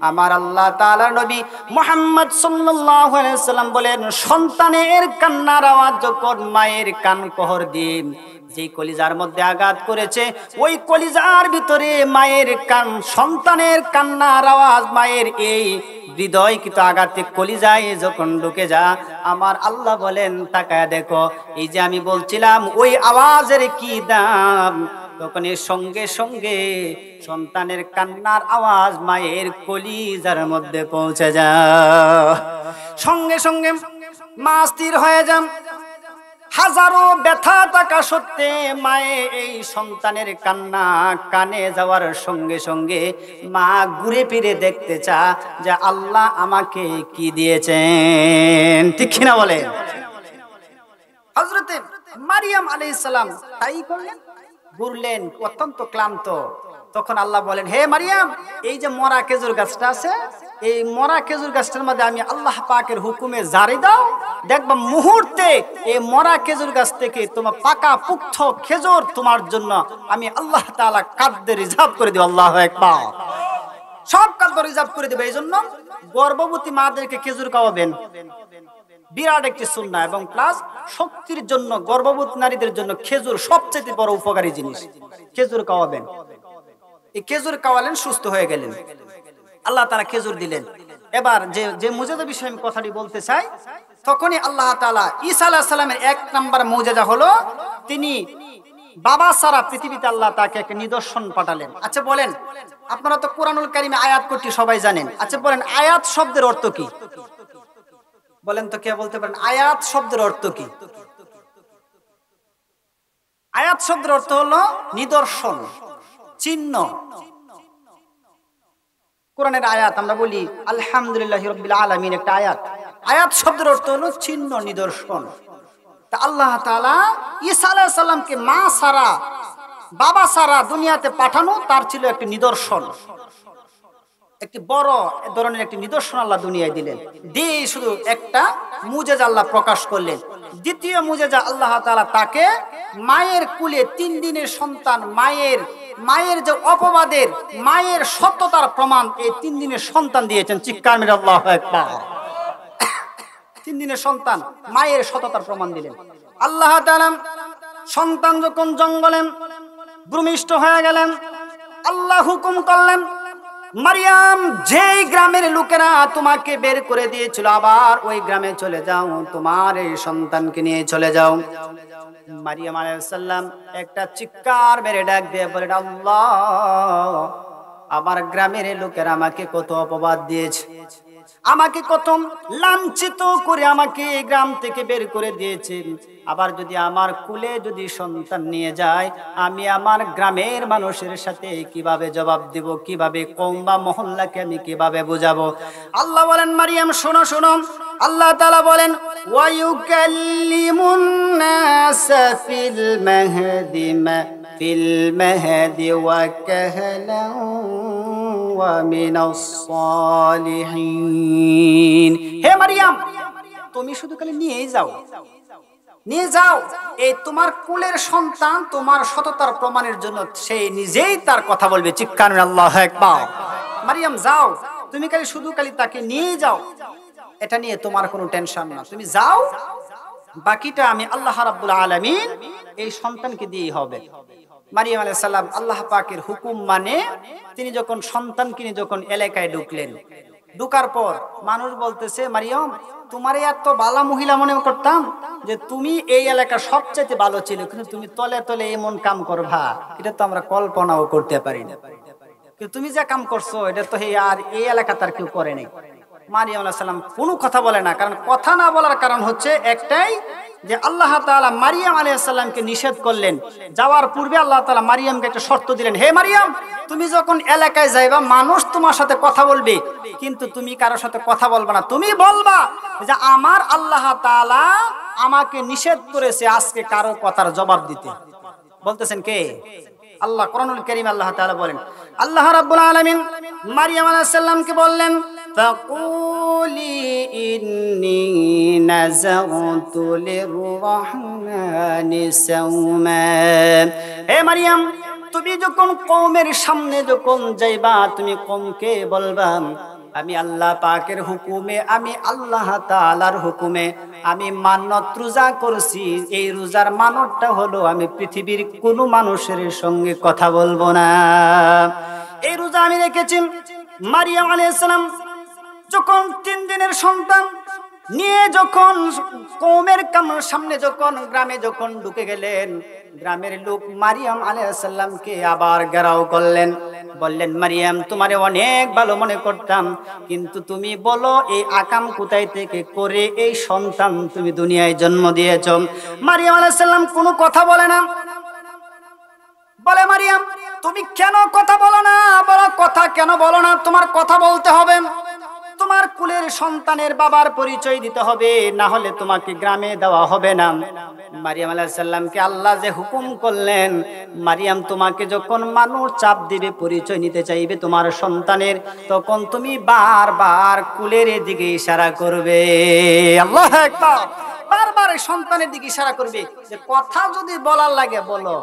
আমার আল্লাহ তাআলার নবী মুহাম্মদ সাল্লাল্লাহু আলাইহি ওয়াসাল্লাম বলেন, সন্তানের কান্নার আওয়াজ যখন মায়ের কান পহর দিয়ে যেই কলিজার মধ্যে আঘাত করেছে, ওই কলিজার ভিতরে মায়ের কান, সন্তানের কান্নার আওয়াজ মায়ের এই হৃদয় কিন্তু আঘাতে কলিজায় যখন ঢুকে যা, আমার আল্লাহ বলেন, তাকায় দেখো, এই যে আমি বলছিলাম ওই আওয়াজের কি দাম, তখন এর সঙ্গে সঙ্গে সন্তানের কান্নার আওয়াজ মায়ের কলিজার মধ্যে পৌঁছে যায়। সঙ্গে সঙ্গে মা স্থির হয়ে যান। হাজারো ব্যথা থাকা সত্ত্বে মায়ে এই সন্তানের কান্না কানে যাওয়ার সঙ্গে সঙ্গে মা ঘুরে ফিরে দেখতে চা যে আল্লাহ আমাকে কি দিয়েছেন, ঠিক কিনা বলেন? হযরতে মারিয়াম আলাইহিস সালাম তাই করলেন, ঘুরলেন, অত্যন্ত ক্লান্ত। তখন আল্লাহ বলেন, হে মারিয়াম, এই যে মরা খেজুর গাছটা আছে, এই মরা খেজুর গাছটার মধ্যে আমি আল্লাহ পাকের হুকুমে জারি দাও, দেখবা মুহূর্তে এই মরা খেজুর গাছ থেকে তোমার পাকা পুক্ত খেজুর তোমার জন্য আমি আল্লাহ তাআলা কাদ্দে রিজার্ভ করে দেব। আল্লাহু আকবার। সব কাদ্দে রিজার্ভ করে দেব। এই জন্য গর্ভবতী মাদেরকে খেজুর খাওয়াবেন, বিরাট একটি সুন্নাহ, এবং প্লাস শক্তির জন্য গর্ভবতী নারীদের জন্য খেজুর সবচেয়ে বড় উপকারী জিনিস। খেজুর খাওয়াবেন। এই খেজুর খাওয়ালেন, সুস্থ হয়ে গেলেন, আল্লাহ তাআলা খেজুর দিলেন। এবার যে মুজিজা বিষয়ে আমি কথাটি বলতে চাই, তখনই আল্লাহ তাআলা ঈসা আলাইহিস সালামের 1 নাম্বার মুজিজা হলো তিনি বাবা সারা পৃথিবীতে আল্লাহ তাকে একটা নিদর্শন পাঠালেন। আচ্ছা বলেন, আপনারা তো কোরআনুল কারীমে আয়াত কোটি সবাই জানেন, আচ্ছা বলেন আয়াত শব্দের অর্থ কি? বলেন তো, কে বলতে পারেন আয়াত শব্দের অর্থ কি? আয়াত শব্দের অর্থ হলো নিদর্শন, চিহ্ন। কোরআনের আয়াত আমরা বলি আলহামদুলিল্লাহি রাব্বিল আলামিন, একটা আয়াত। আয়াত শব্দের অর্থ হলো চিহ্ন, নিদর্শন। তা আল্লাহ তাআলা ঈসা আলাইহিস সালামকে মা ছাড়া, বাবা ছাড়া দুনিয়াতে পাঠানো তার ছিল একটি নিদর্শন, একটি বড় ধরনের একটি নিদর্শন আল্লাহ দুনিয়ায় দিলেন। দিয়ে শুধু একটা মুজিজা আল্লাহ প্রকাশ করলেন। দ্বিতীয় মুজিজা, আল্লাহ তাআলা তাকে মায়ের কুলে 3 দিনের সন্তান, মায়ের যে অপবাদের, মায়ের সত্যতার প্রমাণ এই 3 দিনের সন্তান দিয়েছেন। চিৎকার মেরে আল্লাহু আকবার। 3 দিনের সন্তান মায়ের সত্যতার প্রমাণ দিলেন। আল্লাহ তাআলা সন্তান যখন জঙ্গলে ভূমিষ্ঠ হয়ে গেলেন, আল্লাহ হুকুম করলেন, মারিয়াম, যেই গ্রামের লোকেরা তোমাকে বের করে দিয়েছিল আবার ওই গ্রামে চলে যাও, তোমার এই সন্তানকে নিয়ে চলে যাও। মারিয়াম আলাইহিস সালাম একটা চিৎকার মেরে ডাক দিয়ে বলেন, আল্লাহ, আমার গ্রামের লোকেরা আমাকে কত অপবাদ দিয়েছে, আমাকে কত লাঞ্ছিত করে আমাকে গ্রাম থেকে বের করে দিয়েছে। আবার যদি আমার কুলে যদি সন্তান নিয়ে যায়, আমি আমার গ্রামের মানুষের সাথে কিভাবে জবাব দিব, কিভাবে কওম বা মহল্লাকে আমি কিভাবে বুঝাবো? আল্লাহ বলেন, মারিয়াম শোনো শোনো। আল্লাহ তাআলা বলেন, ওয়া ইউকাল্লিমুন নাসা ফিল মাহদি ওয়া কাহলান ওয়া মিনাস সালিহিন। হে মারিয়াম, তুমি শুধু খালি নিয়ে যাও, এই তোমার কুলের সন্তান তোমার সততার প্রমাণের জন্য সে নিজেই তার কথা বলবে। চিৎকার আল্লাহু আকবার। মারিয়াম যাও, তুমি শুধু তাকে নিয়ে যাও, এটা নিয়ে তোমার কোনো টেনশন না, তুমি যাও, বাকিটা আমি আল্লাহ রাব্বুল আলামিন এই সন্তানকে দিয়েই হবে। মারিয়াম আলাইহিস সালাম আল্লাহ পাকের হুকুম মানে তিনি যখন সন্তানকে নিয়ে যখন এলাকায় ঢুকলেন, ঢুকার পর মানুষ বলতেছে, মারিয়াম, তোমার এত ভালো মহিলা মনে করতাম যে তুমি এই এলাকার সবচেয়ে ভালো ছিল, কিন্তু তুমি তলে তলে এমন কাম করবা, এটা তো আমরা কল্পনাও করতে পারি না। কিন্তু তুমি যে কাম করছো এটা তো আর এই এলাকা তার কেউ করে নাই। মারিয়াম আলাইহিস সালাম কোনো কথা বলে না, কারণ কথা না বলার কারণ হচ্ছে একটাই, যে আল্লাহ তাআলা মারিয়াম আলাইহিস সালামকে নিষেধ করলেন। যাওয়ার পূর্বে আল্লাহ তাআলা মারিয়ামকে একটা শর্ত দিলেন, হে মারিয়াম, তুমি যখন এলাকায় যাইবা মানুষ তোমার সাথে কথা বলবে, কিন্তু তুমি কারোর সাথে কথা বলবা না, তুমি বলবা যে আমার আল্লাহ তাআলা আমাকে নিষেধ করেছে আজকে কারো কথার জবাব দিতে। বলতেছেন কে? আল্লাহ। কোরআনুল কারীম আল্লাহ তাআলা বলেন, আল্লাহ রাব্বুল আলামিন মারিয়াম আলাইহিস সালামকে বললেন, ফাকুলি ইন্নী নাযারতু লিররহমানি সাওমা। হে মারিয়াম, তুমি যখন কওমের সামনে যখন যাইবা, তুমি কওমকে বলবা, আমি আল্লাহ পাকের হুকুমে, আমি আল্লাহ তাআলার হুকুমে আমি মানত রোজা করছি। এই রোজার মানতটা হলো আমি পৃথিবীর কোনো মানুষের সঙ্গে কথা বলবো না। এই রোজা আমি রেখেছি। মারিয়াম আলাইহিস সালাম যখন 3 দিনের সন্তান নিয়ে যখন কওমের সামনে যখন গ্রামে যখন ঢুকে গেলেন, গ্রামের লোক মারিয়াম আলাইহিস সালামকে আবার ঘেরাও করলেন, বললেন, মারিয়াম, তোমারে অনেক ভালো মনে করতাম, কিন্তু তুমি বলো এই আকাম কোথায় থেকে করে এই সন্তান তুমি দুনিয়ায় জন্ম দিয়েছো? মারিয়াম আলাইহিস সালাম কোনো কথা বলে না। বলে, মারিয়াম, তুমি কেন কথা বলো না? বলো, কথা কেন বলো না? তোমার কথা বলতে হবে, তোমার কুলের সন্তানের বাবার পরিচয় দিতে হবে, না হলে তোমাকে গ্রামে দেওয়া হবে না। মারিয়াম আলাইহিস সালামকে আল্লাহ যে হুকুম করলেন, মারিয়াম, তোমাকে যখন মানুষ চাপ দিবে, পরিচয় নিতে চাইবে তোমার সন্তানের, তখন তুমি বারবার কুলের দিকে ইশারা করবে। আল্লাহু আকবার। বারবার সন্তানের দিকে ইশারা করবে, যে কথা যদি বলার লাগে বলো।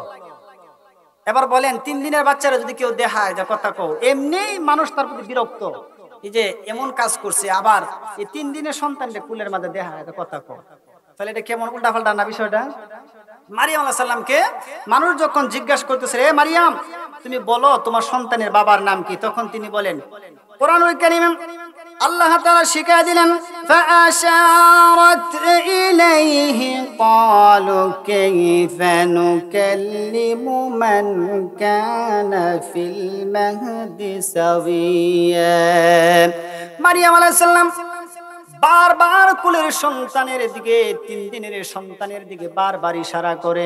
এবার বলেন, 3 দিনের বাচ্চারা যদি কেউ দেখায় যে কথা কও, এমনি মানুষ তার প্রতি বিরক্ত, এই যে এমন কাজ করছে, আবার এই 3 দিনের সন্তানকে কুলের মধ্যে দেখায় কথা কও, তাহলে এটা কেমন উল্টাপাল্টা না বিষয়টা? মারিয়াম আলাইহিস সালামকে মানুষ যখন জিজ্ঞাসা করতেছে, হে মারিয়াম, তুমি বলো তোমার সন্তানের বাবার নাম কি? তখন তিনি বলেন, কোরআনুল কারীম আল্লাহ তাআলা শিখিয়ে দিলেন, ফাআশারাত ইলাইহি ক্বালু কাইফা নুকাল্লিমু মান কানা ফিল মাহদি সাবিয়া। মারিয়াম আলাইহিস সালাম বারবার কুলের সন্তানের দিকে, 3 দিনের সন্তানের দিকে বারবার ইশারা করে,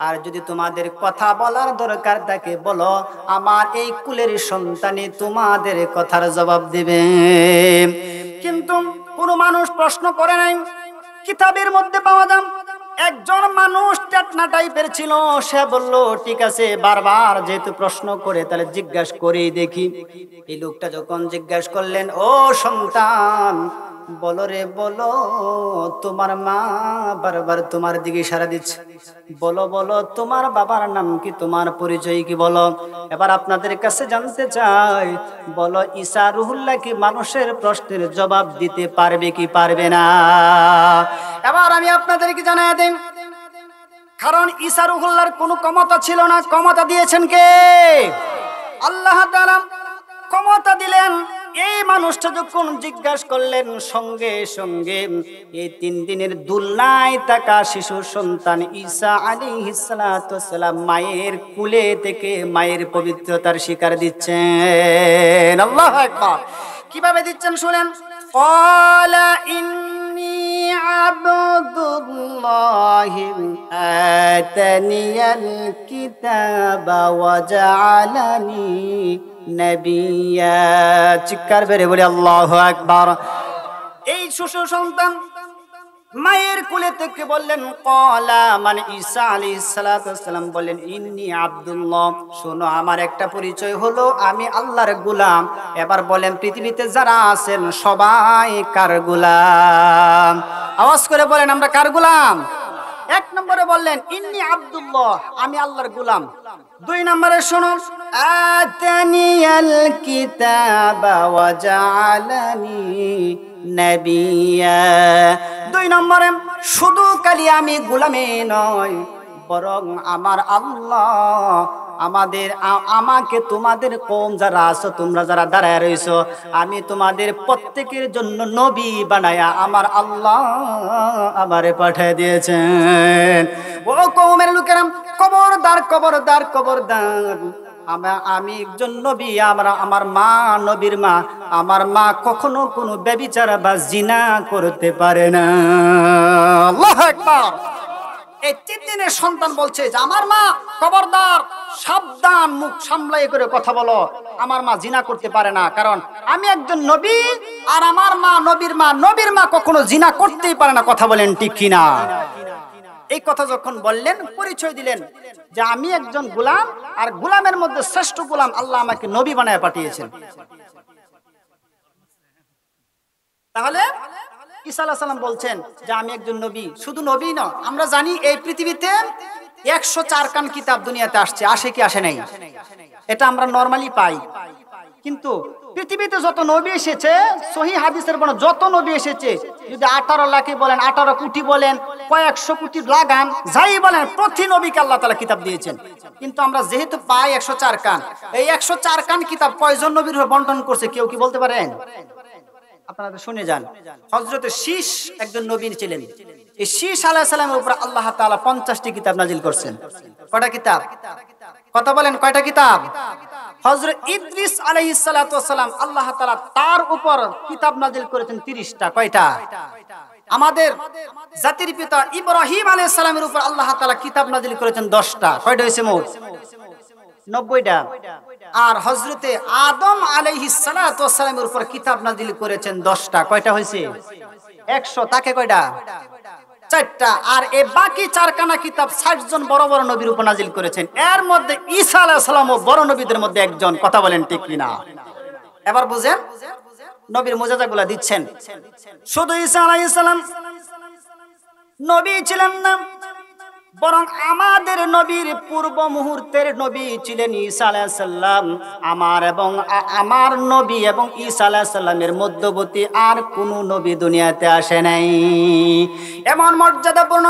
আর যদি তোমাদের কথা বলার দরকার থাকে বলো, আমার এই কুলের সন্তানই তোমাদের কথার জবাব দিবে। কিন্তু কোনো মানুষ প্রশ্ন করে নাই। কিতাবের মধ্যে পাওয়া যায় একজন মানুষ টেকনা টাইপের ছিল, সে বলল ঠিক আছে, বারবার যেহেতু প্রশ্ন করে তাহলে জিজ্ঞাসা করেই দেখি। এই লোকটা যখন জিজ্ঞাসা করলেন, ও সন্তান বলো রে বলো, তোমার মা বারবার তোমার দিকে ইশারা দিচ্ছে, বলো বলো তোমার বাবার নাম কি, তোমার পরিচয় কি বলো। এবার আপনাদের কাছে জানতে চাই, বলো ঈসা রুহুল্লাহ কি মানুষের প্রশ্নের জবাব দিতে পারবে কি পারবে না? এবার আমি আপনাদেরকে জানাই দেই, কারণ ঈসা রুহুল্লাহর কোনো ক্ষমতা ছিল না, ক্ষমতা দিয়েছেন কে? আল্লাহ তাআলা ক্ষমতা দিলেন। এই মানুষটা যখন জিজ্ঞাসা করলেন, সঙ্গে সঙ্গে এই 3 দিনের দুলনায় থাকা শিশু সন্তান ঈসা আলাইহিস সালাতু ওয়াস সালাম মায়ের কোলে থেকে মায়ের পবিত্রতার স্বীকার দিচ্ছেন। আল্লাহু আকবার। কিভাবে দিচ্ছেন শুনেন। ক্বালা ইন্নী আবদুল্লাহি আতানিয়াল কিতাবা ওয়া জাআলানি নবিয়া। চিৎকার বেরে বলি আল্লাহু আকবার। এই শিশু সন্তান মায়ের কোলে থেকে বললেন, ক্বালা মানে ঈসা আলাইহিস সালাতু ওয়াস সালাম বললেন, ইন্নী আব্দুল্লাহ, শোনো আমার একটা পরিচয় হলো আমি আল্লাহর গোলাম। এবার বলেন পৃথিবীতে যারা আছেন সবাই কার গোলাম? আওয়াজ করে বলেন আমরা কার গোলাম? 1 নম্বরে বললেন ইন্নী আব্দুল্লাহ, আমি আল্লাহর গোলাম। 2 নম্বরে শোনো, আতানিয়াল কিতাবা ওয়া জাআলানি নবিয়া। 2 নম্বরে শুধু খালি আমি গোলামে নয়, বরং আমার আল্লাহ আমাকে তোমাদের কওম যারা আছো, তোমরা যারা দাঁড়ায় রইছো, আমি তোমাদের প্রত্যেকের জন্য নবী বানায়া আমার আল্লাহ আমারে পাঠিয়ে দিয়েছেন। ও কওমের লোকেরা, খবরদার খবরদার খবরদার, আমি একজন নবী, আমার মা নবীর মা, আমার মা কখনো কোনো ব্যভিচার বা জিনা করতে পারে না। আল্লাহু আকবার। এই 3 দিনের সন্তান বলছে যে আমার মা, খবরদার সাবধান, মুখ সামলাই করে কথা বলো, আমার মা জিনা করতে পারে না, কারণ আমি একজন নবী, আর আমার মা নবীর মা, নবীর মা কখনো জিনা করতেই পারে না। কথা বলেন ঠিক কিনা? এই কথা যখন বললেন, পরিচয় দিলেন যে আমি একজন গোলাম, আর গোলামের মধ্যে শ্রেষ্ঠ গোলাম আল্লাহ আমাকে নবী বানায় পাঠিয়েছেন। তাহলে ঈসা আলাইহিস সালাম বলছেন যে আমি একজন নবী। শুধু নবী না, আমরা জানি এই পৃথিবীতে 104 খান কিতাব দুনিয়াতে আসছে, আসে কি আসে নাই? এটা আমরা নরমালি পাই। কিন্তু পৃথিবীতে যত নবী এসেছে, সহিহ হাদিসের বর্ণনা যত নবী এসেছে, যদি 18 লাখই বলেন, 18 কোটি বলেন, কয়েকশো কোটি লাগান, যাই বলেন, প্রতি নবীকে আল্লাহ তাআলা কিতাব দিয়েছেন। কিন্তু আমরা যেহেতু পাই 104 খান, এই 104 খান কিতাব কয়জন নবীর বন্টন করছে কেউ কি বলতে পারেন? আপনারা শুনে যান। হযরতে শীশ একজন নবী ছিলেন। এই শীশ আলাইহিস সালামের উপর আল্লাহ তাআলা 50টি কিতাব নাজিল করছেন। কয়টা কিতাব? কথা বলেন কয়টা কিতাব? হযরত ইদ্রিস আলাইহিস সালাতু ওয়াস সালাম, আল্লাহ তাআলা তার উপর কিতাব নাজিল করেছেন 30টা। কয়টা? আমাদের জাতির পিতা ইব্রাহিম আলাইহিস সালামের উপর আল্লাহ তাআলা কিতাব নাজিল করেছেন 10টা। কয়টা হইছে মোট? 90টা। আর হযরতে আদম আলাইহিস সালাতু ওয়াস সালামের উপর কিতাব নাজিল করেছেন 10টা। কয়টা হইছে? 100। তাকে কয়টা? 4টা। আর এই বাকি 4 খানা কিতাব 60 জন বড় বড় নবীর উপর নাজিল করেছেন। এর মধ্যে ঈসা আলাইহিস সালামও বড় নবীদের মধ্যে একজন। কথা বলেন ঠিক কিনা? এবার বুঝেন নবীর মুজিজাগুলো দিচ্ছেন। শুধু ঈসা আলাইহিস সালাম নবী ছিলেন না, বরং আমাদের নবীর পূর্ব মুহূর্তের নবী ছিলেন ঈসা আলাইহিস সালাম। আমার নবী এবং ঈসা আলাইহিস সালামের মধ্যবর্তী আর কোন নবী দুনিয়াতে আসে নাই। এমন মর্যাদাপূর্ণ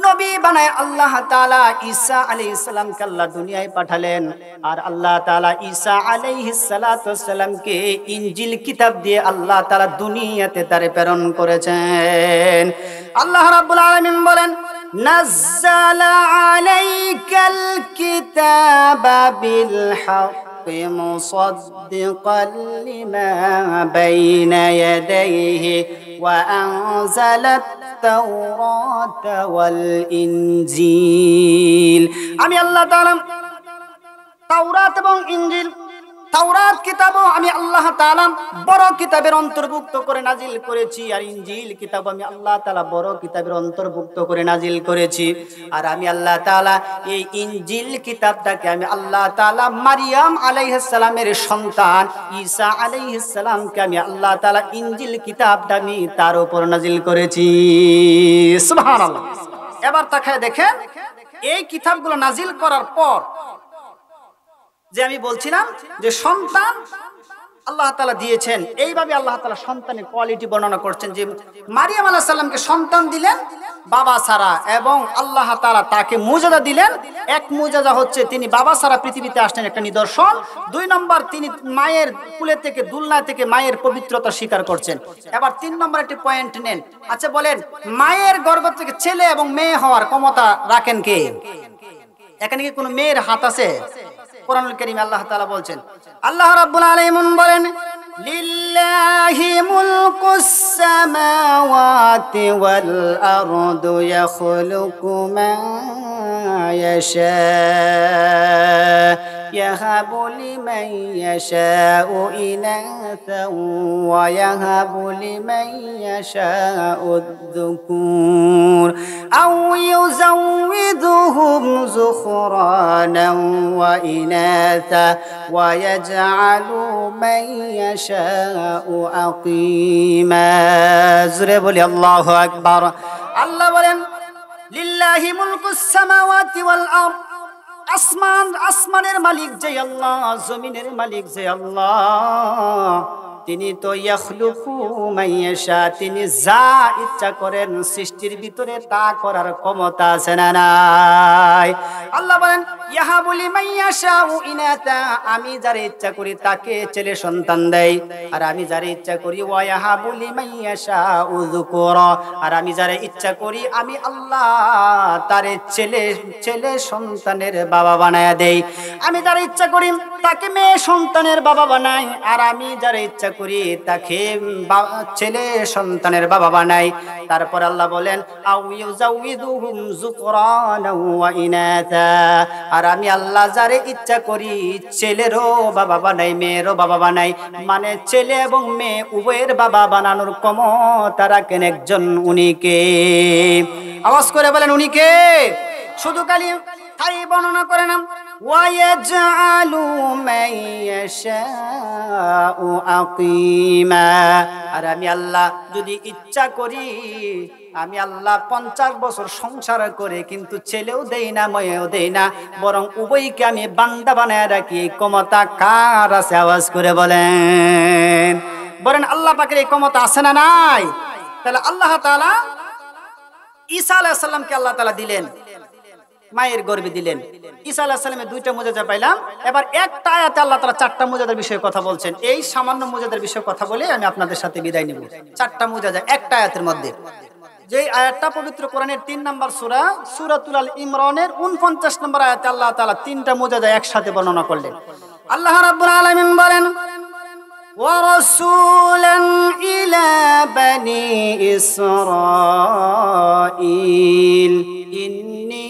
নবী বানায় আল্লাহ তাআলা ঈসা আলাইহিস সালামকে আল্লাহ দুনিয়ায় পাঠালেন। আর আল্লাহ তাআলা ঈসা আলাইহিস সালাতু ওয়াস সালামকে ইনজিল কিতাব দিয়ে আল্লাহ তাআলা দুনিয়াতে তারে প্রেরণ করেছেন। আল্লাহ রাব্বুল আলামিন বলেন, নাযালা আলাইকাল কিতাবা বিল হাক্কি মুসাদ্দিকাল লিমা বাইনা ইয়াদাইহি ওয়া আনজালাত তাওরাতা ওয়াল ইনজিল। আমি আল্লাহ তাআলা তাওরাত এবং ইনজিল, তাওরাত কিতাবও আমি আল্লাহ তাআলা বড় কিতাবের অন্তর্ভুক্ত করে নাজিল করেছি, আর ইনজিল কিতাব আমি আল্লাহ তাআলা বড় কিতাবের অন্তর্ভুক্ত করে নাজিল করেছি। আর আমি আল্লাহ তাআলা এই ইনজিল কিতাবটাকে আমি আল্লাহ তাআলা মারিয়াম আলাইহিস সালামের সন্তান ঈসা আলাইহিস সালামকে আমি আল্লাহ তাআলা ইনজিল কিতাবটা আমি তার উপর নাজিল করেছি। সুবহানাল্লাহ। এবার তাকায় দেখেন, এই কিতাবগুলো নাজিল করার পর যে আমি বলছিলাম যে সন্তান আল্লাহ তাআলা দিয়েছেন, এইভাবে আল্লাহ তাআলা সন্তানের কোয়ালিটি বর্ণনা করছেন যে মারিয়াম আলাইহিস সালামকে সন্তান দিলেন বাবা ছাড়া, এবং আল্লাহ তাআলা তাকে মুজিজা দিলেন। এক মুজিজা হচ্ছে তিনি বাবা ছাড়া পৃথিবীতে আসলেন, একটা নিদর্শন। 2 নম্বর, তিনি মায়ের কুলে থেকে দুলনা থেকে মায়ের পবিত্রতা স্বীকার করছেন। এবার 3 নম্বর একটি পয়েন্ট নেন। আচ্ছা বলেন, মায়ের গর্ভ থেকে ছেলে এবং মেয়ে হওয়ার ক্ষমতা রাখেন কে? এখানে কি কোনো মেয়ের হাত আছে? কোরআনুল কারীমে আল্লাহ তাআলা বলছেন, আল্লাহ রাব্বুল আলামিন বলেন, লিল্লাহি মুলকুস সামাওয়াতি ওয়াল আরদু ইয়াখলুকু মা ইয়াশা ইয়াহাবু লিমান ইয়াশাউ ইনাসা ওয়া ইয়াহাবু লিমান ইয়াশাউ আয-যুকুর আও ইউযাউযুহুম যুখরানান ওয়া ইনাসা ওয়া ইয়াজআলু মান ইয়াশাউ আকিমা। জোরে বলি আল্লাহু আকবার। আল্লাহ বলেন, লিল্লাহি মুলকুস সামাওয়াতি ওয়াল আরদ, আসমানের মালিক যে আল্লাহ, জমিনের মালিক যে আল্লাহ, তিনি তো ইয়াখলুকু মাইয়াশা, তিনি যা ইচ্ছা করেন সৃষ্টির ভিতরে তা করার ক্ষমতা আছে না নাই? আল্লাহ বলেন, ইয়াহাবু লিমান ইয়াশাউ ইনাতা, আমি যারে ইচ্ছা করি তাকে ছেলে সন্তান দেই, আর আমি যারে ইচ্ছা করি ওয়া ইয়াহাবু লিমান ইয়াশাউ যুকুরা, আর আমি যারে ইচ্ছা করি আমি আল্লাহ তারে ছেলে সন্তানের বাবা বানায়া দেই। আমি যারে ইচ্ছা করি তাকে মেয়ে সন্তানের বাবা বানাই, আর আমি যারে ইচ্ছা করি তাকে ছেলে সন্তানের বাবা বানাই। তারপর আল্লাহ বলেন, আউ ইউযাউযুহুম যুকরানা ওয়া ইনাসা, আর আমি আল্লাহ যারে ইচ্ছা করি ছেলেরও বাবা বানাই, মেয়েরও বাবা বানাই। মানে ছেলে এবং মেয়ে উভয়ের বাবা বানানোর ক্ষমতা রাখেন একজন, উনি কে? আওয়াজ করে বলেন, উনি কে? শুধু খালি তাই বর্ণনা করে না, ওয়ায়াজআলু মান ইয়াশাউ আকিমা, আর আমি আল্লাহ যদি ইচ্ছা করি আমি আল্লাহ 50 বছর সংসার করে কিন্তু ছেলেও দেই না মেয়েও দেই না, বরং উভয়কে আমি বান্দা বানায় রাখি। এই ক্ষমতা কার আছে? আওয়াজ করে বলেন, বলেন আল্লাহ পাকের এই ক্ষমতা আছে না নাই? তাহলে আল্লাহ তাআলা ঈসা আলাইহিস সালামকে আল্লাহ তাআলা দিলেন, মায়ের গর্ভে দিলেন। ঈসা আলাইহিস সালামের 2টা মুজিজা পাইলাম। এবার একটা আয়াতে আল্লাহ তাআলা 4টা মুজিজার বিষয়ে কথা বলছেন। এই সামান্য মুজিজার বিষয়ে কথা বলে আমি আপনাদের সাথে বিদায় নেব। 4টা মুজিজা একটা আয়াতের মধ্যে। যে আয়াতটা পবিত্র কোরআনের 3 নম্বর সূরা সূরাতুল আল ইমরানের 49 নম্বর আয়াতে আল্লাহ তাআলা 3টা মুজিজা একসাথে বর্ণনা করলেন। আল্লাহ রাব্বুল আলামিন বলেন, وَرَسُولًا إِلَى بَنِي إِسْرَائِيلَ إِنِّي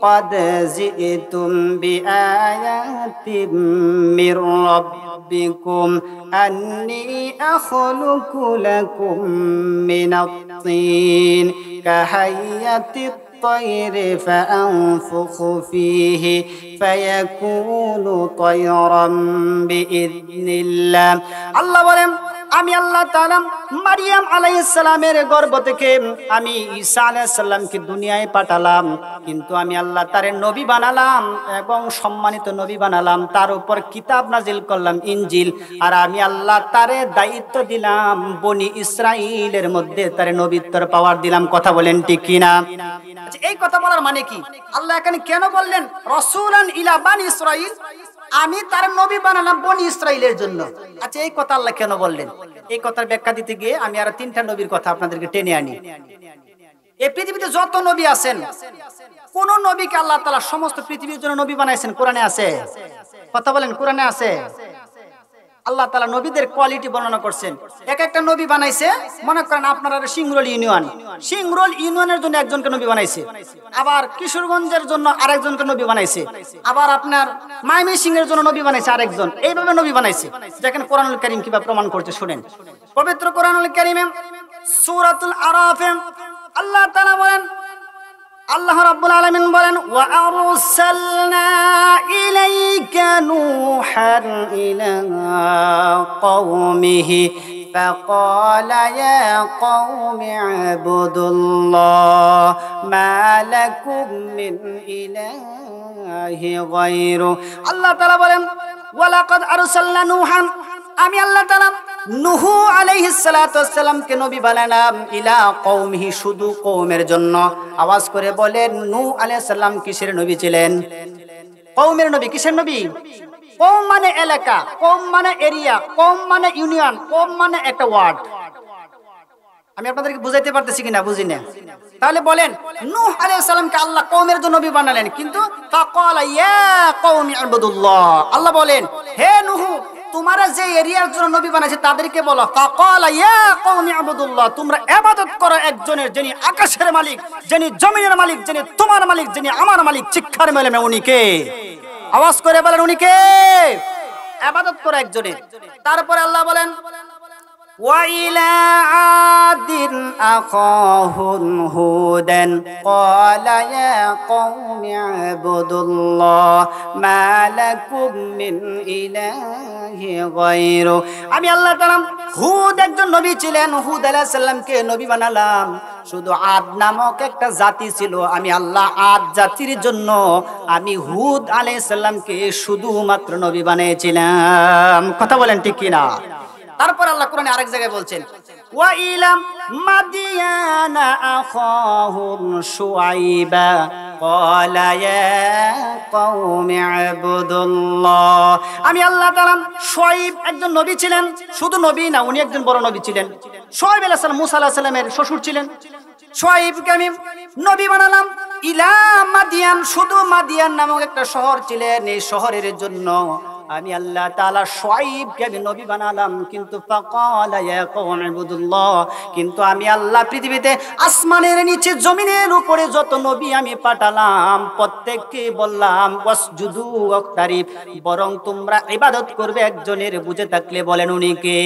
قَدْ جِئْتُمْ بِآيَاتٍ مِّن رَّبِّكُمْ أَنِّي أَخْلُقُ لَكُم مِّنَ الطِّينِ كَهَيْئَةِ الطَّيْرِ فَأَنفُخُ فِيهِ فَيَكُونُ طَيْرًا بِإِذْنِ اللَّهِ। আল্লাহ বলেন, আমি আল্লাহ তাআলা মারিয়াম আলাইহিস সালামের গর্ভ থেকে আমি ঈসা আলাইহিস সালামকে দুনিয়ায় পাঠালাম, কিন্তু আমি আল্লাহ তারে নবী বানালাম এবং সম্মানিত নবী বানালাম। তার উপর কিতাব নাজিল করলাম ইনজিল, আর আমি আল্লাহ তারে দায়িত্ব দিলাম বনি ইসরাইলের মধ্যে তারে নবীত্বর পাওয়ার দিলাম। কথা বলেন ঠিক কিনা? আচ্ছা, এই কথা বলার মানে কি? আল্লাহ এখানে কেন বললেন রাসূলান ইলা বানি ইসরাইল? আমি তার নবী বানালাম বনি ইসরাইলের জন্য। আচ্ছা, এই কথা আল্লাহ কেন বললেন? এই কথার ব্যাখ্যা দিতে গিয়ে আমি আর 3টা নবীর কথা আপনাদেরকে টেনে আনি। এই পৃথিবীতে যত নবী আছেন, কোন নবীকে আল্লাহ তাআলা সমস্ত পৃথিবীর জন্য নবী বানাইছেন কোরআনে আছে? কথা বলেন, কোরআনে আছে? আল্লাহ তাআলা নবীদের কোয়ালিটি বর্ণনা করছেন। এক একটা নবী বানাইছে, মনে করেন আপনারা সিংরোল ইউনিয়নের জন্য একজনকে নবী বানাইছে, আবার কিশোরগঞ্জের জন্য আরেকজনকে নবী বানাইছে, আবার আপনার ময়মনসিংহের জন্য নবী বানাইছে আরেকজন, এইভাবে নবী বানাইছে। দেখেন কোরআনুল কারীম কিভাবে প্রমাণ করছে শুনেন। পবিত্র কোরআনুল কারীমে সূরাতুল আরাফে আল্লাহ তাআলা বলেন, আল্লাহ রাব্বুল আলামিন বলেন, ওয়া আরসালনা ইলাইকা নূহান ইলা কওমিহি ফাকালা ইয়া কওমি ইবুদুল্লাহ মা লাকুম মিন ইলাহি গায়রু। আল্লাহ তাআলা বলেন, ওয়া লাকাদ আরসালনা নূহান, আমি আল্লাহ তাআলা নূহ আলাইহিস সালাতু ওয়াস সালামকে নবী বানালাম ইলা কওমিহি, শুধু কওমের জন্য। আওয়াজ করে বলেন, নূহ আলাইহিস সালাম কিসের নবী ছিলেন? কওমের নবী। কিসের নবী? কওম মানে এলাকা, কওম মানে এরিয়া, কওম মানে ইউনিয়ন, কওম মানে একটা ওয়ার্ড। আমি আপনাদেরকে বুঝাইতে পারতেছি কিনা বুঝি না। তাহলে বলেন, নূহ আলাইহিস সালামকে আল্লাহ কওমের জন্য নবী বানালেন, কিন্তু ফাকালা ইয়া কওমি ইবুদুল্লাহ, আল্লাহ বলেন, হে নূহ, তোমারা যে এরিয়ার জন্য নবী বানাইছে তাদেরকে বলো, ফাকালা ইয়া কওমি ইবুদুল্লাহ, তোমরা ইবাদত করো একজনের, যিনি আকাশের মালিক, যিনি জমিনের মালিক, যিনি তোমার মালিক, যিনি আমার মালিক। শিক্ষার মেলে উনি কে? আওয়াজ করে বলেন, উনি কে? ইবাদত করো একজনের। তারপরে আল্লাহ বলেন, ওয়া ইলা আদিন আখাহুম হুদান ক্বালা ইয়া কওমি ইবুদুল্লাহ মা লাকুম মিন ইলাহি গায়রু। আমি আল্লাহ তাআলা হুদ একজন নবী ছিলেন, হুদ আলাইহিস সালামকে নবী বানালাম। শুধু আদ নামক একটা জাতি ছিল, আমি আল্লাহ আদ জাতির জন্য আমি হুদ আলাইহিস সালামকে শুধুমাত্র নবী বানিয়েছিলাম। কথা বলেন ঠিক কিনা? তারপর আল্লাহ কোরআনে আরেক জায়গায় বলছেন, ওয়া ইলা মাদিয়ানা আখাহুম শুআইবা ক্বালা ইয়া কওমি ইবুদুল্লাহ। আমি আল্লাহ তাআলা শুআইব একজন নবী ছিলেন, শুধু নবী না, উনি একজন বড় নবী ছিলেন। শুআইব আলাইহিস সালাম মুসা আলাইহিস সালামের শ্বশুর ছিলেন। শুআইবকে আমি নবী বানালাম ইলা মাদিয়ান, শুধু মাদিয়ান নামক একটা শহর ছিলেন, এই শহরের জন্য আমি আল্লাহ তাআলা শুআইবকে আমি নবী বানালাম। কিন্তু ফাকালা ইয়া কওমি ইবুদুল্লাহ, কিন্তু আমি আল্লাহ পৃথিবীতে আসমানের নিচে জমিনের উপরে যত নবী আমি পাঠালাম প্রত্যেককে বললাম ওয়াসজুদু ওয়াকতারিব, বরং তোমরা ইবাদত করবে একজনের। বুঝে থাকলে বলেন উনি কে?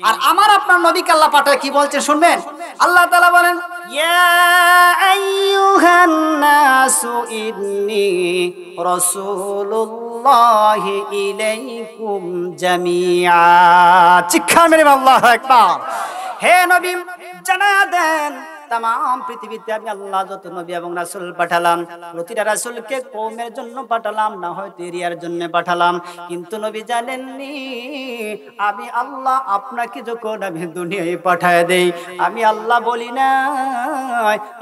আর আমার আপনার নবীকে আল্লাহ পাঠায় কি বলছে শুনবেন। আল্লাহ তাআলা বলেন, ইয়া আইয়ুহান নাসু ইন্নী রাসূলুল্লাহি ইলাইকুম জামিআ। চিৎকার মেরে আল্লাহু আকবার। হে নবী, জানায়া দেন तमाम পৃথিবীতে আমি আল্লাহ যত নবী এবং রাসূল পাঠালাম, প্রতিটা রাসূলকে কওমের জন্য পাঠালাম, না হয়তো এরিয়ার জন্য পাঠালাম। কিন্তু নবী জানেননি আমি আল্লাহ আপনাকে যখন আমি দুনিয়ায় পাঠায় দেই, আমি আল্লাহ বলি না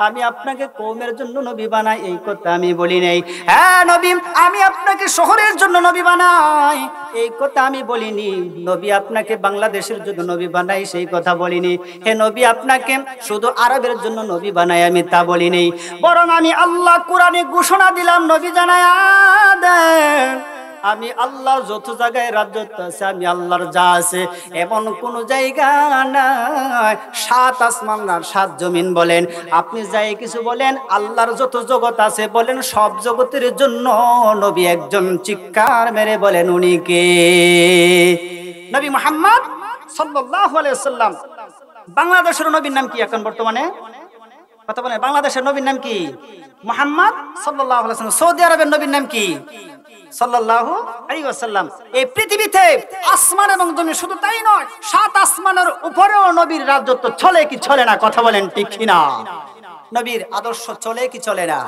আমি আপনাকে কওমের জন্য নবী বানাই, এই কথা আমি বলি নাই। হ্যাঁ নবী, আমি আপনাকে শহরের জন্য নবী বানাই, এই কথা আমি বলিনি। নবী আপনাকে বাংলাদেশের জন্য নবী বানাই, সেই কথা বলিনি। হে নবী, আপনাকে শুধু আরবের জন্য নবী বানাই, আমি তা বলি নেই। বরং আমি আল্লাহ কোরআনে ঘোষণা দিলাম, নবী জানায়া দেন আমি আল্লাহর যত জায়গায় রাজত্ব আছে, আমি আল্লাহর যা আছে এমন কোন জায়গা নাই। সাত আসমান আর সাত জমিন বলেন, আপনি যাই কিছু বলেন, আল্লাহর যত জগৎ আছে বলেন, সব জগতের জন্য নবী একজন। চিৎকার মেরে বলেন উনি কে? নবী মুহাম্মদ সাল্লাল্লাহু আলাইহি ওয়াসাল্লাম। বাংলাদেশের নবীর নাম কি এখন বর্তমানে? কথা বলেন, বাংলাদেশের নবীর নাম কি? মুহাম্মদ সাল্লাল্লাহু আলাইহি ওয়াসাল্লাম। সৌদি আরবের নবীর নাম কি? সাল্লাল্লাহু আলাইহি ওয়াসাল্লাম। এই পৃথিবীতে আসমান এবং জমিন, শুধু তাই নয়, সাত আসমানের উপরেও নবীর রাজত্ব চলে কি চলে না? কথা বলেন ঠিক কিনা? নবীর আদর্শ চলে কি চলে না?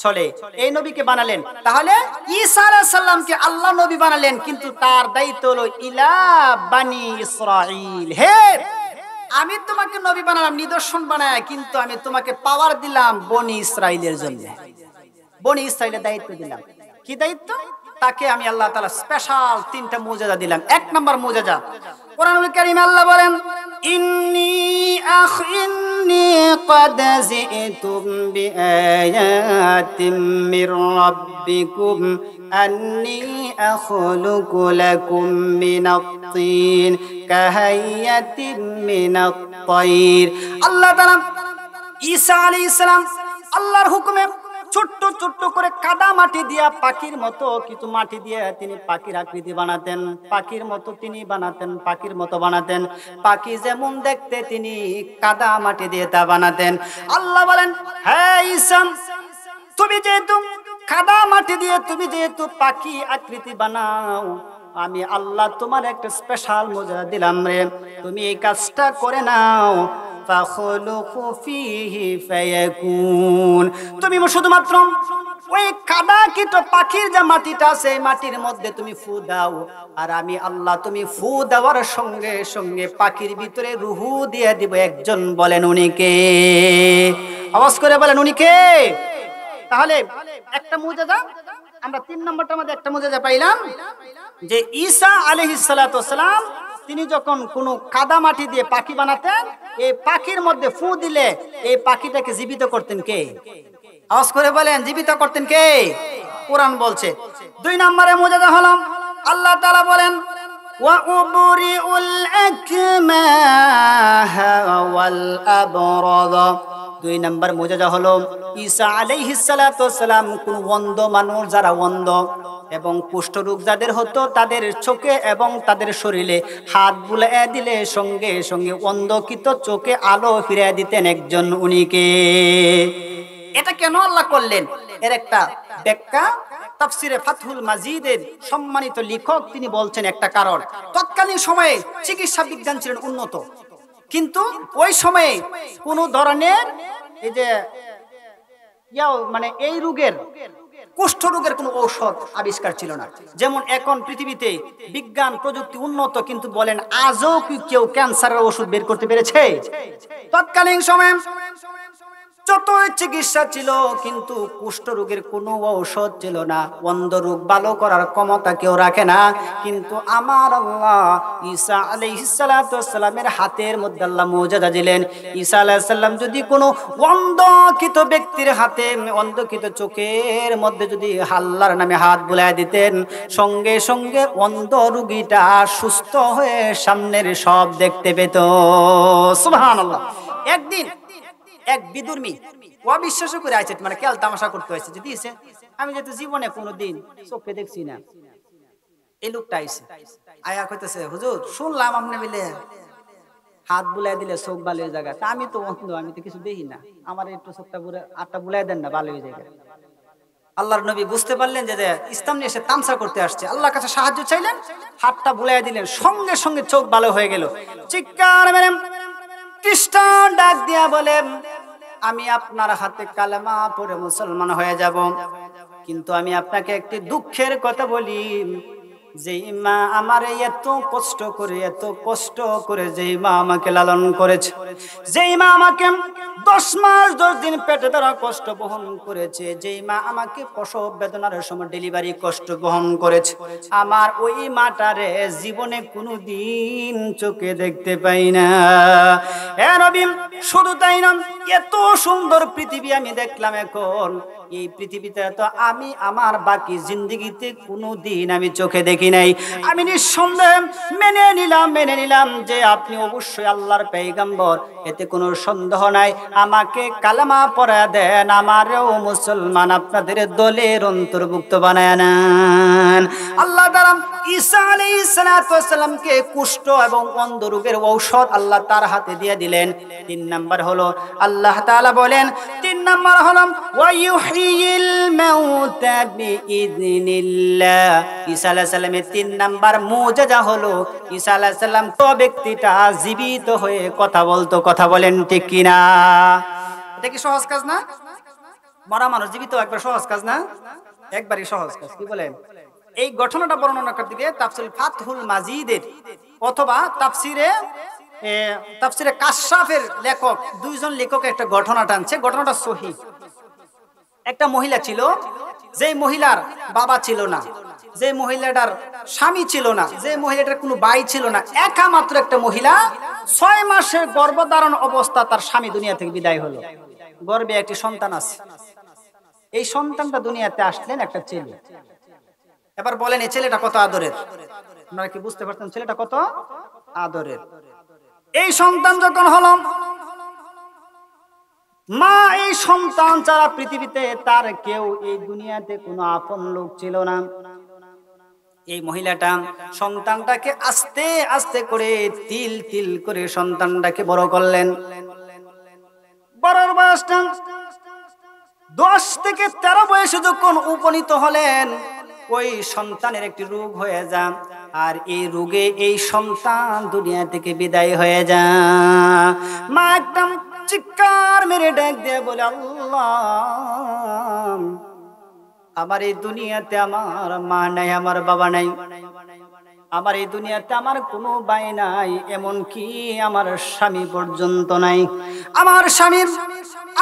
চলে। এই নবীকে বানালেন। তাহলে ঈসা আলাইহিস সালামকে আল্লাহ নবী বানালেন, কিন্তু তার দায়িত্ব হলো ইলা বানি ইসরাঈল। হে, আমি তোমাকে নবী বানালাম নিদর্শন বানায়, কিন্তু আমি তোমাকে পাওয়ার দিলাম বনি ইসরাইলের জন্য। বনি ইসরাইলের দায়িত্ব দিলাম। কি দায়িত্ব? তাকে আমি আল্লাহ তাআলা স্পেশাল তিনটা মুজিজা দিলাম। এক নাম্বার মুজিজা, কোরআনুল কারীমে আল্লাহ বলেন, إني قد جئتم بآيات من ربكم أني أخلق لكم من الطين كهيئة من الطير আল্লাহ তাআলা ঈসা আলাইহিস সালাম আল্লাহর হুকুমে ছোট্ট ছোট্ট করে কাদা মাটি দিয়া পাখির মতো কিছু মাটি দিয়ে তিনি পাখির আকৃতি বানাতেন, পাখির মতো তিনি বানাতেন, পাখির মতো বানাতেন। পাখি যেমন দেখতে তিনি কাদা মাটি দিয়ে তা বানাতেন। আল্লাহ বলেন, হ্যাঁ ঈসা, তুমি যেহেতু কাদা মাটি দিয়ে তুমি যেহেতু পাখি আকৃতি বানাও, আমি আল্লাহ তোমার একটা স্পেশাল মজা দিলাম রে, তুমি এই কাজটা করে নাও। তুমি শুধুমাত্র ওই কাদাকৃত পাখির যে মাটিটা আছে এই মাটির মধ্যে তুমি ফু দাও, আর আমি আল্লাহ তুমি ফু দেওয়ার সঙ্গে সঙ্গে পাখির ভিতরে রুহু দিয়ে দিব। একজন বলেন উনি কে? আওয়াজ করে বলেন উনি কে? তাহলে একটা মুজিজা আমরা 3 নম্বরটার মধ্যে একটা মুজিজা পাইলাম যে ঈসা আলাইহিস সালাতু ওয়াসসালাম তিনি যখন কোনো কাদা মাটি দিয়ে পাখি বানাতেন, এই পাখির মধ্যে ফু দিলে এই পাখিটাকে জীবিত করতেন কে? আওয়াজ করে বলেন, জীবিত করতেন কে? কোরআন বলছে। 2 নম্বরে মুজিজা হলো আল্লাহ তাআলা বলেন, ওয়া উবরিউল আকমাহা ওয়াল আবরাদ। 2 নম্বর মুজিজা হলো ঈসা আলাইহিস সালাতু ওয়াসসালাম কোন অন্ধ মানুষ যারা অন্ধ এবং কুষ্ঠরোগ যাদের হতো তাদের চোখে এবং তাদের শরীরে হাত বুলিয়ে দিলে সঙ্গে সঙ্গে অন্ধকিত চোখে আলো ফিরিয়ে দিতেন একজন, উনি কে? এটা কেন আল্লাহ করলেন এর একটা ব্যাখ্যা তাফসিরে ফাতহুল মাজিদের সম্মানিত লেখক তিনি বলছেন একটা কারণ। তৎকালীন সময়ে চিকিৎসা বিজ্ঞান ছিলেন উন্নত, কিন্তু ওই সময়ে কোন ধরনের এই যে মানে এই রোগের কুষ্ঠ রোগের কোনো ঔষধ আবিষ্কার ছিল না। যেমন এখন পৃথিবীতে বিজ্ঞান প্রযুক্তি উন্নত, কিন্তু বলেন আজও কি কেউ ক্যান্সারের ওষুধ বের করতে পেরেছে? তৎকালীন সময়ে যতই চিকিৎসা ছিল কিন্তু কুষ্ঠ রোগের কোনো ঔষধ ছিল না। অন্ধ রোগ ভালো করার ক্ষমতা কেউ রাখে না, কিন্তু আমার আল্লাহ ঈসা আলাইহিস সালাতু ওয়াসসালামের হাতের মধ্যে আল্লাহ মুজিজা দিলেন। ঈসা আলাইহিস সালাম যদি কোনো অন্ধকিত ব্যক্তির হাতে, অন্ধকিত চোখের মধ্যে যদি আল্লাহর নামে হাত বুলিয়ে দিতেন, সঙ্গে সঙ্গে অন্ধ রোগীটা সুস্থ হয়ে সামনের সব দেখতে পেত। সুবহানাল্লাহ। একদিন এক বিদুর্মী অবিশ্বাস করে আছে, মানে কেল তামাশা করতে হয়েছে যে দিয়েছে, আমি যেহেতু জীবনে কোনোদিন চোখে দেখছি না, এই লোকটা আইছে আয়া কইতেছে, হুজুর শুনলাম আপনি বলে হাত বুলাই দিলে চোখ ভালো হয়ে জায়গা, আমি তো অন্ধ, আমি তো কিছু দেখি না, আমার একটু চোখটা আটটা বুলাই দেন না, ভালো হয়ে যায়। আল্লাহর নবী বুঝতে পারলেন যে ইসলাম নিয়ে এসে তামসা করতে আসছে, আল্লাহর কাছে সাহায্য চাইলেন, হাতটা বুলাই দিলেন, সঙ্গে সঙ্গে চোখ ভালো হয়ে গেল। চিৎকার মেরে খ্রিস্টান ডাক দিয়া বলেন, আমি আপনার হাতে কালেমা পড়ে মুসলমান হয়ে যাব, কিন্তু আমি আপনাকে একটি দুঃখের কথা বলি, যেই মা আমার এত কষ্ট করে যেই মা আমাকে লালন করেছে, যেই মা আমাকে 10 মাস 10 দিন পেটে ধরা কষ্ট বহন করেছে, যেই মা আমাকে প্রসব বেদনার সময় ডেলিভারি কষ্ট বহন করেছে, আমার ওই মাটারে জীবনে কোনোদিন চোখে দেখতে পাই না। হে নবী, শুধু তাই না, এত সুন্দর পৃথিবী আমি দেখলাম এখন, এই পৃথিবীতে তো আমি আমার বাকি জিন্দেগিতে কোনোদিন আমি চোখে দেখি নাই। আমি নিঃসন্দেহে মেনে নিলাম যে আপনি অবশ্যই আল্লাহর পয়গম্বর, এতে কোনো সন্দেহ নাই। আমাকে কালেমা পড়া দেন, আমারও মুসলমান আপনাদের দলের অন্তর্ভুক্ত বানায় নেন। আল্লাহ তাআলা ঈসা আলাইহিস সালাতু ওয়াসসালামকে কুষ্ঠ এবং অন্ধ রোগের ঔষধ আল্লাহ তার হাতে দিয়ে দিলেন। 3 নাম্বার হলো আল্লাহ তাআলা বলেন, 3 নাম্বার হলো ওয়ায়ুহিল মাউতা বিইذনিল্লাহ। ঈসা আলাইহিস সালামের 3 নাম্বার মুজিজা হলো ঈসা আলাইহিস সালাম তো ব্যক্তিটা জীবিত হয়ে কথা বলতো। কথা বলেন ঠিক কিনা? এটা কি সহজ কাজ না? মরা মানুষ জীবিত একবার সহজ কাজ না? একবারই সহজ কাজ। কি বলেন? এই ঘটনাটা বর্ণনা করতে গিয়ে তাফসীর ফাতহুল মাজিদের অথবা তাফসীরে কাশফের লেখক, 2 জন লেখক একটা ঘটনা টানছে, ঘটনাটা সহিহ। একটা মহিলা ছিল, যেই মহিলার বাবা ছিল না, যে মহিলাটার স্বামী ছিল না, যে মহিলাটার কোনো ভাই ছিল না, একা মাত্র একটা মহিলা 6 মাসের গর্ভধারণ অবস্থা তার স্বামী দুনিয়া থেকে বিদায় হলো। গর্ভে একটি সন্তান আছে। এই সন্তানটা দুনিয়াতে আসলেন একটা ছেলে। এবার বলেন এই ছেলেটা কত আদরের? আপনারা কি বুঝতে পারছেন ছেলেটা কত আদরের? এই সন্তান যখন হলো, মা এই সন্তান ছাড়া পৃথিবীতে তার কেউ এই দুনিয়াতে কোনো আপন লোক ছিল না। এই মহিলাটা সন্তানটাকে আস্তে আস্তে করে তিল তিল করে সন্তানটাকে বড় করলেন। বড়র বয়সটা 10 থেকে 13 বয়সে যখন উপনীত হলেন, ওই সন্তানের একটি রোগ হয়ে যায়, আর এই রোগে এই সন্তান দুনিয়া থেকে বিদায় হয়ে যায়। মা একদম চিৎকার মেরে ডাক দিয়ে বলে, আল্লাহ, আমার এই দুনিয়াতে আমার মা নাই, আমার বাবা নাই, আমার এই দুনিয়াতে আমার কোনো ভাই নাই, এমন কি আমার স্বামী পর্যন্ত নাই। আমার স্বামীর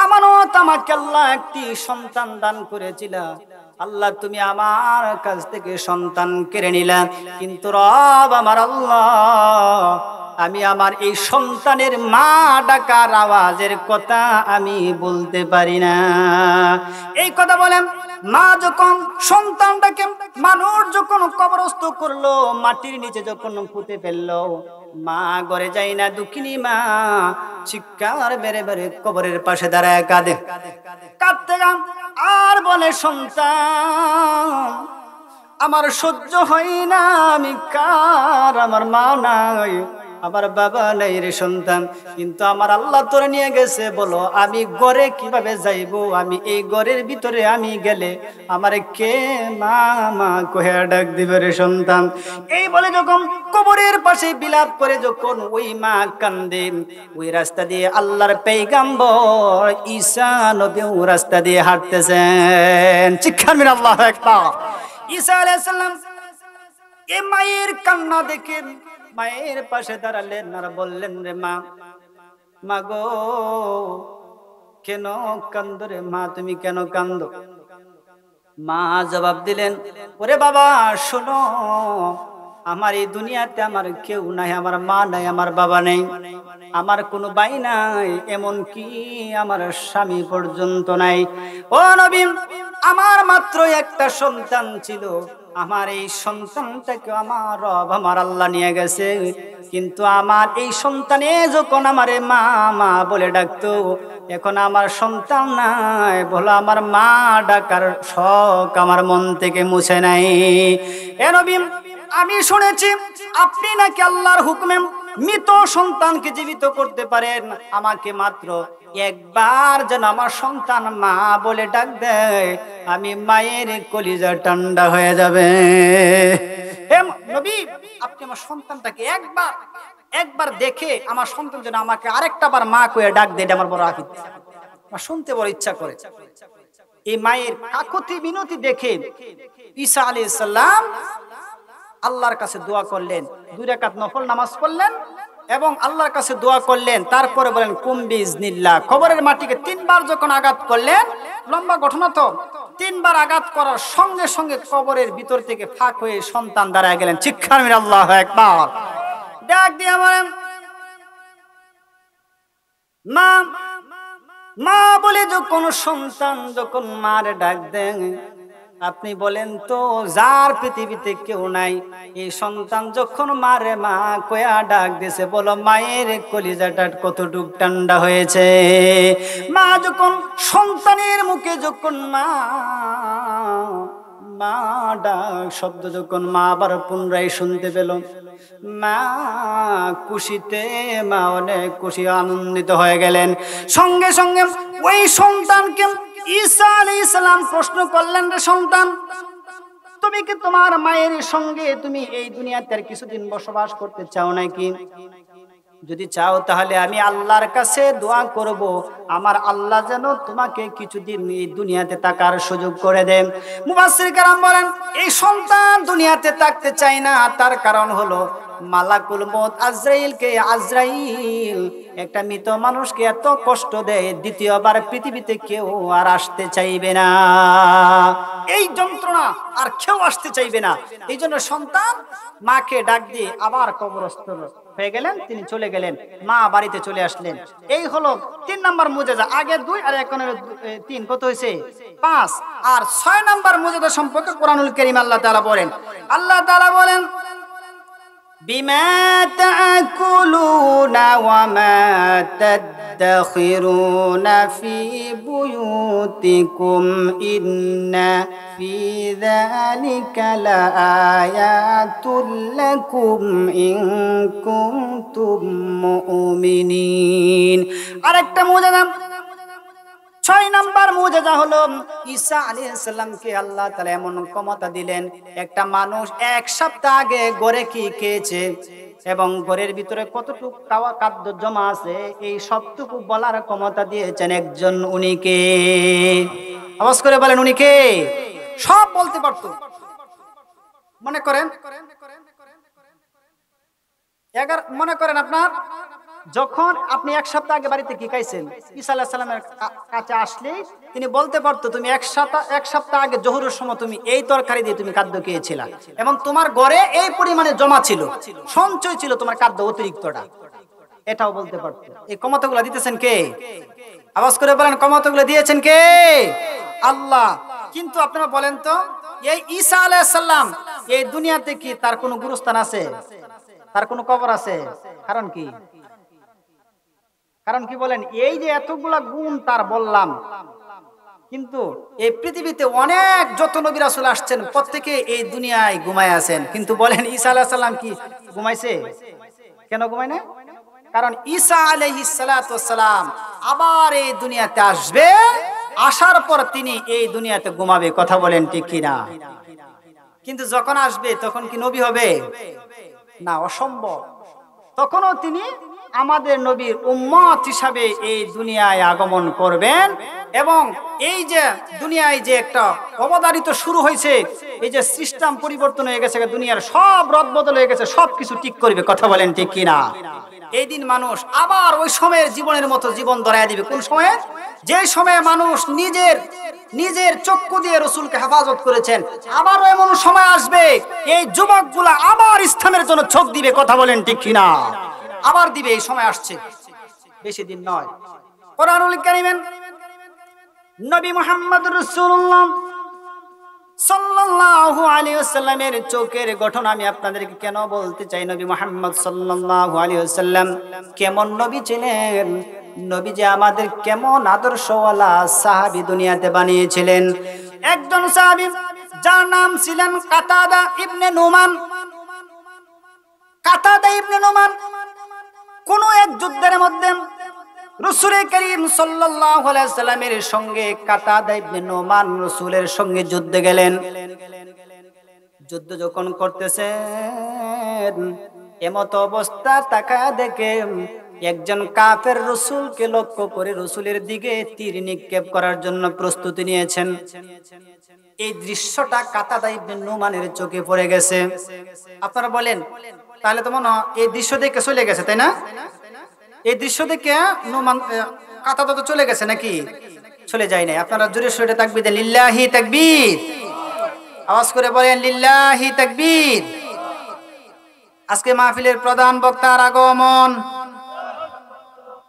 আমানত আমাকে আল্লাহ একটি সন্তান দান করেছিল। আল্লাহ, তুমি আমার কাছ থেকে সন্তান কেড়ে নিলা, কিন্তু রব আমার আল্লাহ, আমি আমার এই সন্তানের মা ডাকার আওয়াজের কথা আমি বলতে পারি না। এই কথা বলেন মা যখন সন্তানটাকে মানুষ যখন কবরস্থ করলো, মাটির নিচে যখন পুঁতে ফেললো, মা ঘরে যায় না, দুঃখিনী মা চিৎকার বেড়ে বেড়ে কবরের পাশে দাঁড়ায় কাঁদে। কাঁদতে গান আর বলে, সন্তান আমার সহ্য হয় না, আমি কার, আমার মা নাই, আমার বাবা নাই রে সন্তান, কিন্তু আমার আল্লাহ তোরে নিয়ে গেছে, বলো আমি ঘরে কিভাবে যাইব, আমি এই ঘরের ভিতরে আমি গেলে আমারে কে মা মা কহে ডাক দিবে রে সন্তান। এই বলে যখন কবরের পাশে বিলাপ করে যখন ওই মা কান্দে, ওই রাস্তা দিয়ে আল্লাহর পয়গম্বর ঈসা নবী রাস্তা দিয়ে হাঁটতেছেন। চিৎকার মেরে আল্লাহু আকবার। ঈসা আলাইহিস সালাম এই মায়ের কান্না দেখে মায়ের পাশে দাঁড়ালেন আর বললেন, রে মা, মা গো, কেন কান্দো রে মা, তুমি কেন কান্দো? মা জবাব দিলেন, ওরে বাবা শোনো, আমার এই দুনিয়াতে আমার কেউ নাই, আমার মা নাই, আমার বাবা নেই, আমার কোনো ভাই নাই, এমন কি আমার স্বামী পর্যন্ত নাই। ও নবী, আমার মাত্র একটা সন্তান ছিল, আমার এই সন্তানটাকে আমার রব আমার আল্লাহ নিয়ে গেছে, কিন্তু আমার এই সন্তানে যখন আমারে মা মা বলে ডাকতো, এখন আমার সন্তান নাই, বলো আমার মা ডাকার শখ আমার মন থেকে মুছে নাই। এ নবী, আমি শুনেছি আপনি নাকি আল্লাহর হুকুমে মৃত সন্তানকে জীবিত করতে পারেন, আমাকে মাত্র একবার যেন আমার সন্তান মা বলে ডাক দেয়, আমি মায়ের কলিজা ঠান্ডা হয়ে যাবে। হে নবী, আপনি আমার সন্তানটাকে একবার দেখে আমার সন্তান যেন আমাকে আরেকটা বার মা কয়ে ডাক দেয়, আমার বড় আকিদ, আমার শুনতে বড় ইচ্ছা করে। এই মায়ের কাকুতি মিনতি দেখে ঈসা আলাইহিস সালাম আল্লাহর কাছে দোয়া করলেন, 2 রাকাত নফল নামাজ পড়লেন এবং আল্লাহর কাছে দোয়া করলেন। তারপরে বলেন কুম বিইজনিল্লাহ, কবরের মাটিকে 3 বার যখন আঘাত করলেন, লম্বা ঘটনা তো, 3 বার আঘাত করার সঙ্গে সঙ্গে কবরের ভিতর থেকে ফাঁক হয়ে সন্তান দাঁড়ায় গেলেন। চিৎকার মেরে আল্লাহু আকবার। ডাক দিয়ে বলেন, মা মা বলে যখন সন্তান যখন মার ডাক দেন, আপনি বলেন তো, যার পৃথিবীতে কেউ নাই, এই সন্তান যখন মারে মা কয়া ডাক দিছে, বলো মায়ের কলিজাটা কতটুক ঠান্ডা হয়েছে। মা যখন সন্তানের মুখে যখন মা মা ডাক শব্দ যখন মা আবার পুনরায় শুনতে পেল, মা খুশিতে মা অনেক খুশি আনন্দিত হয়ে গেলেন। সঙ্গে সঙ্গে ওই সন্তানকে ঈসা আলাইহিস সালাম প্রশ্ন করলেন, রে সন্তান, তুমি কি তোমার মায়ের সঙ্গে তুমি এই দুনিয়াতে আর কিছুদিন বসবাস করতে চাও নাকি? যদি চাও তাহলে আমি আল্লাহর কাছে দোয়া করব, আমার আল্লাহ যেন তোমাকে কিছুদিন এই দুনিয়াতে থাকার সুযোগ করে দেন। মুফাসসির কেরাম বলেন, এই সন্তান দুনিয়াতে থাকতে চায় না, তার কারণ হলো মালাকুল মউত আজরাইল একটা মৃত মানুষকে এত কষ্ট দেয়, দ্বিতীয়বার পৃথিবীতে কেউ আর আসতে চাইবে না। এই যন্ত্রণা আর কেউ আসতে চাইবে না। এই জন্য সন্তান মাকে ডাক দিয়ে আবার কবরস্থ হয়ে গেলেন, তিনি চলে গেলেন, মা বাড়িতে চলে আসলেন। এই হলো 3 নাম্বার মুজিজা। আগে 2 আর এখন 3, কত হয়েছে? 5। আর 6 নাম্বার মুজিজা সম্পর্কে কোরআনুল কারীম আল্লাহ তাআলা বলেন, আল্লাহ তাআলা বলেন, বিমা তাআকুলুনা ওয়া মা তাদাখিরুনা ফি বুয়ুতিকুম ইন্না ফি যালিকা লাআয়াতুল লাকুম ইন কুনতুম মুমিনিন। আরেকটা মুজিজা, 6 নাম্বার মুজিজা হলো ঈসা আলাইহিস সালামকে আল্লাহ তাআলা এমন ক্ষমতা দিলেন, একটা মানুষ 1 সপ্তাহ আগে গড়ে কি খেয়েছে এবং ঘরের ভিতরে কতটুকু খাওয়া খাদ্য জমা আছে, এই সবটুকু বলার ক্ষমতা দিয়েছেন একজন। উনি কে? আওয়াজ করে বলেন, উনি কে? সব বলতে পারতো। মনে করেন আপনার যখন আপনি 1 সপ্তাহ আগে বাড়িতে কি খাইছেন, ঈসা আলাইহিস সালামের কাছে আসলে তিনি বলতে পারতো, তুমি 1 সপ্তাহ আগে জোহরের সময় তুমি এই তরকারি দিয়ে তুমি খাদ্য খেয়েছিলা এবং তোমার ঘরে এই পরিমাণে জমা ছিল, সঞ্চয় ছিল তোমার খাদ্য অতিরিক্তটা। এটাও বলতে পারতো। এই ক্ষমতাগুলো দিতেছেন কে? আওয়াজ করে বলেন, ক্ষমতাগুলো দিয়েছেন কে? আল্লাহ। কিন্তু আপনারা বলেন তো, এই ঈসা আলাইহিস সালাম এই দুনিয়াতে কি তার কোনো গুরুস্থান আছে? তার কোনো কবর আছে? কারণ কি? কারণ কি বলেন? এই যে এতগুলা গুণ তার বললাম, কিন্তু এই পৃথিবীতে অনেক যত নবী রাসূল আসছেন প্রত্যেকে এই দুনিয়ায় ঘুমায় আছেন, কিন্তু বলেন ঈসা আলাইহিস সালাম কি ঘুমাইছে? কেন ঘুমায় না? কারণ ঈসা আলাইহিস সালাতু ওয়াস সালাম আবার এই দুনিয়াতে আসবে, আসার পর তিনি এই দুনিয়াতে ঘুমাবে। কথা বলেন ঠিক কি না? কিন্তু যখন আসবে তখন কি নবী হবে? না, অসম্ভব। তখনও তিনি আমাদের নবীর উম্মত হিসাবে এই দুনিয়ায় আগমন করবেন এবং এই যে দুনিয়ায় যে একটা অবধারিত শুরু হয়েছে, এই যে সিস্টেম পরিবর্তন হয়ে গেছে, দুনিয়ার সব রদবদল হয়ে গেছে, সবকিছু ঠিক করবে। কথা বলেন ঠিক কিনা? এই দিন মানুষ আবার ওই সময়ের জীবনের মতো জীবন ধরায় দিবে। কোন সময়ে? যে সময়ে মানুষ নিজের চক্ষু দিয়ে রাসূলকে হেফাজত করেছেন, আবারও এমন সময় আসবে এই যুবকগুলা আবার ইসলামের জন্য চোখ দিবে। কথা বলেন ঠিক কিনা? আবার দিবে। এই সময় আসছে, বেশি দিন নয়। কোরআনুল কারীমে নবী মুহাম্মদ রাসূলুল্লাহ সাল্লাল্লাহু আলাইহি ওয়াসাল্লামের চোখের গঠন আমি আপনাদেরকে কেন বলতে চাই। নবী মুহাম্মদ সাল্লাল্লাহু আলাইহি ওয়াসাল্লাম কেমন নবী ছিলেন, নবী যে আমাদের কেমন আদর্শওয়ালা সাহাবী দুনিয়াতে বানিয়েছিলেন। একজন সাহাবী যার নাম ছিলেন কাতাদা ইবনে নুমান। কাতাদা ইবনে নুমান কোন এক যুদ্ধের মধ্যে রাসূল করিম সাল্লাল্লাহু আলাইহি সাল্লামের সঙ্গে কাতাদা ইবনে নুমান রাসূলের সঙ্গে যুদ্ধে গেলেন। যুদ্ধ যখন করতেছেন, এমত অবস্থা তাকায় দেখে একজন কাফের রাসূলকে লক্ষ্য করে রাসূলের দিকে তীর নিক্ষেপ করার জন্য প্রস্তুতি নিয়েছেন। এই দৃশ্যটা কাতাদা ইবনে নুমানের চোখে পড়ে গেছে। আপনারা বলেন, তাহলে তো মনে হয় এই দৃশ্য দেখে চলে গেছে, তাই না? এই দৃশ্য দেখে নুমান কাতাদা তো চলে গেছে নাকি? চলে যায় নাই। আপনারা জোরে সোরে তাকবীর দেন, লিল্লাহি তাকবীর। আওয়াজ করে বলেন, লিল্লাহি তাকবীর। আজকে মাহফিলের প্রধান বক্তার আগমন,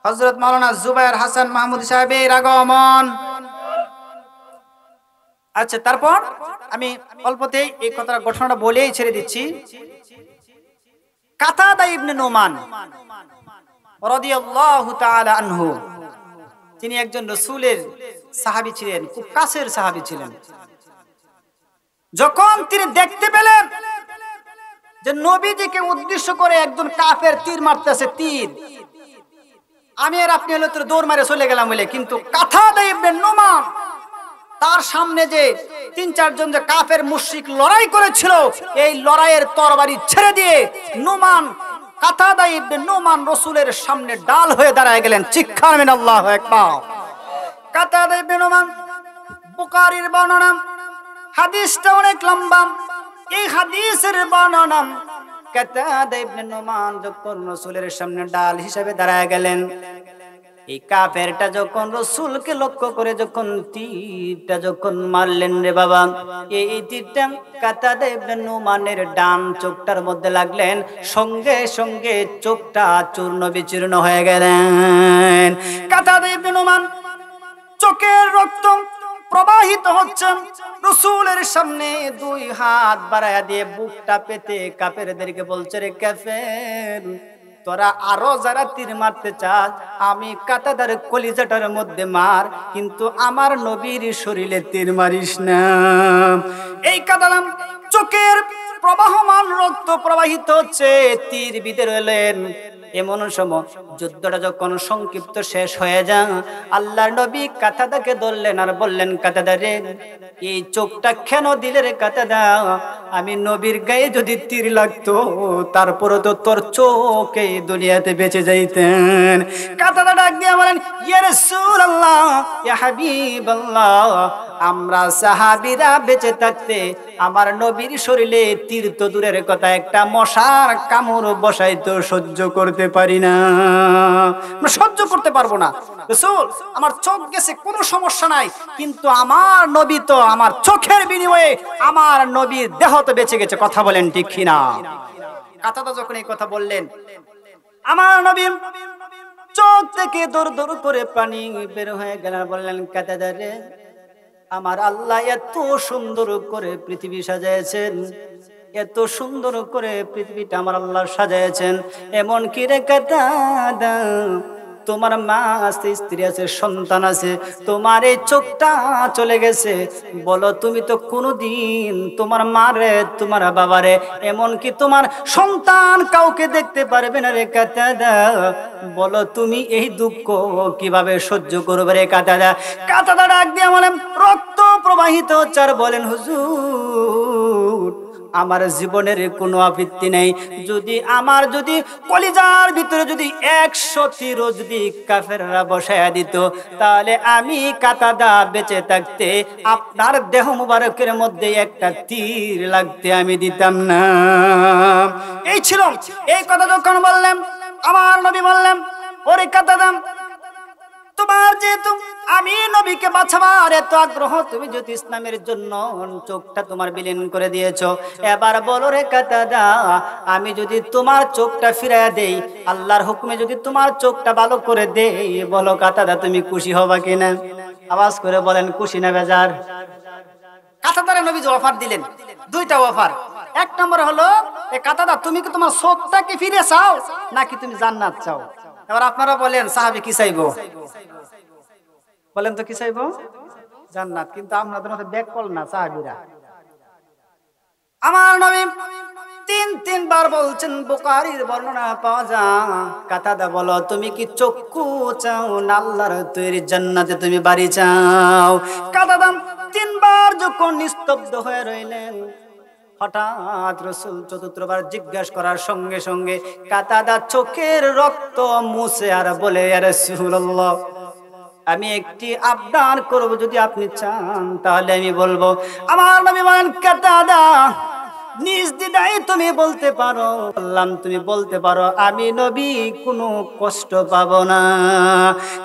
হযরত মাওলানা জুবায়ের হাসান মাহমুদ সাহেবের আগমন। আচ্ছা, তারপর আমি অল্পতেই এই কথার ঘটনাটা বলেই ছেড়ে দিচ্ছি। কাতাদা ইবনে নুমান রাদিয়াল্লাহু তাআলা আনহু, তিনি একজন রাসূলের সাহাবী ছিলেন, খুব কাছের সাহাবী ছিলেন। যখন তিনি দেখতে পেলেন যে নবীজিকে উদ্দেশ্য করে একজন কাফের তীর মারতেছে, তীর, আমি আর আপনি হলে তো দৌড় মারে চলে গেলাম বলে, কিন্তু কাতাদা ইবনে নুমান তার সামনে যে 3-4 জন যে কাফের মুশরিক লড়াই করেছিল, এই লড়াইয়ের তরবারি ছেড়ে দিয়ে কাতাদা ইবনে নুমান রাসূলের সামনে ডাল হয়ে দাঁড়ায় গেলেন। চিৎকার দিন আল্লাহু আকবার। কাতাদা ইবনে নুমান, বুখারীর বর্ণনা, হাদিসটা অনেক লম্বা। এই হাদিসের বর্ণনা কাতাদা ইবনে নুমান যখন রাসূলের সামনে ডাল হিসেবে দাঁড়ায় গেলেন, এই কাফেরটা যখন রাসূলকে লক্ষ্য করে যখন তীরটা যখন মারলেন রে বাবা, এই তীরটা কাতাদা ইবনে নুমানের ডান চোখটার মধ্যে লাগলেন, সঙ্গে সঙ্গে চোখটা চূর্ণ বিচূর্ণ হয়ে গেলেন। কাতাদা ইবনে নুমান চোখের রক্ত প্রবাহিত হচ্ছে, রাসূলের সামনে দুই হাত বাড়ায়া দিয়ে বুকটা পেতে কাফেরদেরকে বলছে, রে কাফের, তোরা আরো যারা তীর মারতে চাস, আমি কাতাদার কলিজাটার মধ্যে মার, কিন্তু আমার নবীর শরীরে তীর মারিস না। এই কাতাদাম চোখের প্রবাহমান রক্ত প্রবাহিত হচ্ছে, তীর বিঁধে রইলেন। এমন সময় যুদ্ধটা যখন সংক্ষিপ্ত শেষ হয়ে যায়, আল্লাহর নবী কাতাদাকে ধরলেন আর বললেন, কাতাদা রে, এই চোখটা কেন দিলে রে কাতাদা? আমি নবীর গায়ে যদি তীর লাগতো তারপরে তো তোর চোখ এই দুনিয়াতে বেঁচে যাইতেন। কাতাদা ডাক দিয়ে বলেন, ইয়া রাসূলুল্লাহ, ইয়া হাবিবাল্লাহ, আমরা সাহাবীরা বেঁচে থাকতে আমার নবীর শরীরে তীর তো দূরের কথা, একটা মশার কামড় বসাইতো সহ্য করতে পারি না, আমরা সহ্য করতে পারবো না। রাসূল, আমার চোখ গেছে কোনো সমস্যা নাই, কিন্তু আমার নবী তো, আমার চোখের বিনিময়ে আমার নবীর দেহ তো বেঁচে গেছে, কথা বলেন ঠিক কিনা? কাতাদা যখন এই কথা বললেন, আমার নবী চোখ থেকে দর দর করে পানি বের হয়ে গেল, বললেন, কাতাদা রে, আমার আল্লাহ এত সুন্দর করে পৃথিবী সাজাইছেন, এত সুন্দর করে পৃথিবীটা আমার আল্লাহ সাজাইছেন, এমন কি রে কাতাদা, তোমার মা আছে, স্ত্রী আছে, সন্তান আছে, তোমার এই চোখটা চলে গেছে, বলো তুমি তো কোনোদিন তোমার মারে, তোমার বাবারে, এমনকি তোমার সন্তান কাউকে দেখতে পারবে না রে কাতাদা, বলো তুমি এই দুঃখ কিভাবে সহ্য করবে রে কাতাদা? কাতাদা ডাক দিয়ে বলেন, রক্ত প্রবাহিত হচ্ছে আর বলেন, হুজুর, আমার জীবনের কোনো আপত্তি নেই, যদি আমার যদি কলিজার ভিতরে যদি 100 তীর যদি কাফেররা বসায়া দিত, তাহলে আমি কাতাদা বেঁচে থাকতে আপনার দেহ মুবারকের মধ্যে একটা তীর লাগতে আমি দিতাম না। এই ছিল, এই কথা যখন বললেন, আমার নবী বললেন, ওরে কাতাদা, তোমার যেহেতু আমি নবীকে বাঁচাবার এত আগ্রহ, তুমি যদি ইসলামের জন্য চোখটা তোমার বিলীন করে দিয়েছো, এবার বলো রে কাতাদা, আমি যদি তোমার চোখটা ফিরাইয়া দেই, আল্লাহর হুকুমে যদি তোমার চোখটা ভালো করে দেই, বলো কাতাদা তুমি খুশি হবা কিনা? আওয়াজ করে বলেন, খুশি না বেজার? কাতাদার নবী যে অফার দিলেন, দুইটা অফার। এক নম্বর হলো, এ কাতাদা, তুমি কি তোমার চোখটাকে ফিরে চাও নাকি তুমি জান্নাত চাও? এবার আপনারা বলেন, সাহাবী কি চাইবো? বলেন তো কি চাইবো? জান্নাত। কিন্তু আপনাদের মধ্যে ব্যাকল না সাহাবীরা। আমার নবী তিনবার বলছেন, বুখারীর বর্ণনা পাওয়া যায়, কাতাদা বলো, তুমি কি চক্ষু চাও না আল্লাহর তৈরি জান্নাতে তুমি বাড়ি চাও? কাতাদা তিনবার যখন নিস্তব্ধ হয়ে রইলেন, হঠাৎ রাসূল চতুর্থবার জিজ্ঞাসা করার সঙ্গে সঙ্গে কাতাদা চোখের রক্ত মুছে আর বলে, ইয়া রাসূলুল্লাহ, আমি একটি আবদার করব, যদি আপনি চান তাহলে আমি বলবো। আমার নবী বলেন, কাতাদা, নিজ দ্বিধায় তুমি বলতে পারো। বললাম, তুমি বলতে পারো, আমি নবী কোনো কষ্ট পাবো না।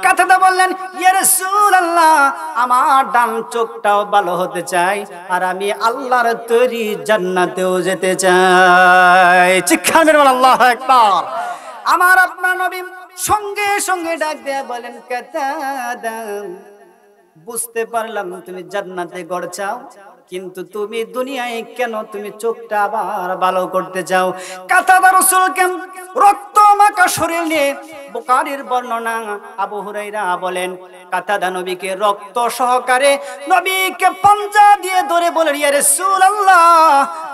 কাতাদা বললেন, ইয়া রাসূলুল্লাহ, আমার ডান চোখটাও ভালো হতে চাই, আর আমি আল্লাহর তৈরি জান্নাতেও যেতে চাই। চিৎকার মেরে বলেন, আল্লাহু আকবার। আমার আপনার নবী সঙ্গে সঙ্গে ডাক দেয়া বলেন, কাতাদা, বুঝতে পারলাম তুমি জান্নাতে ঘর চাও, কিন্তু তুমি দুনিয়ায় কেন তুমি চোখটা আবার ভালো করতে চাও? কাতাদা রাসূলকে রক্ত মাখা শরীর নিয়ে, বুখারীর বর্ণনা, আবু হুরায়রা বলেন, কাতাদা নবীকে রক্ত সহকারে নবীকে পাঞ্জা দিয়ে ধরে বলেন, ইয়া রাসূলুল্লাহ,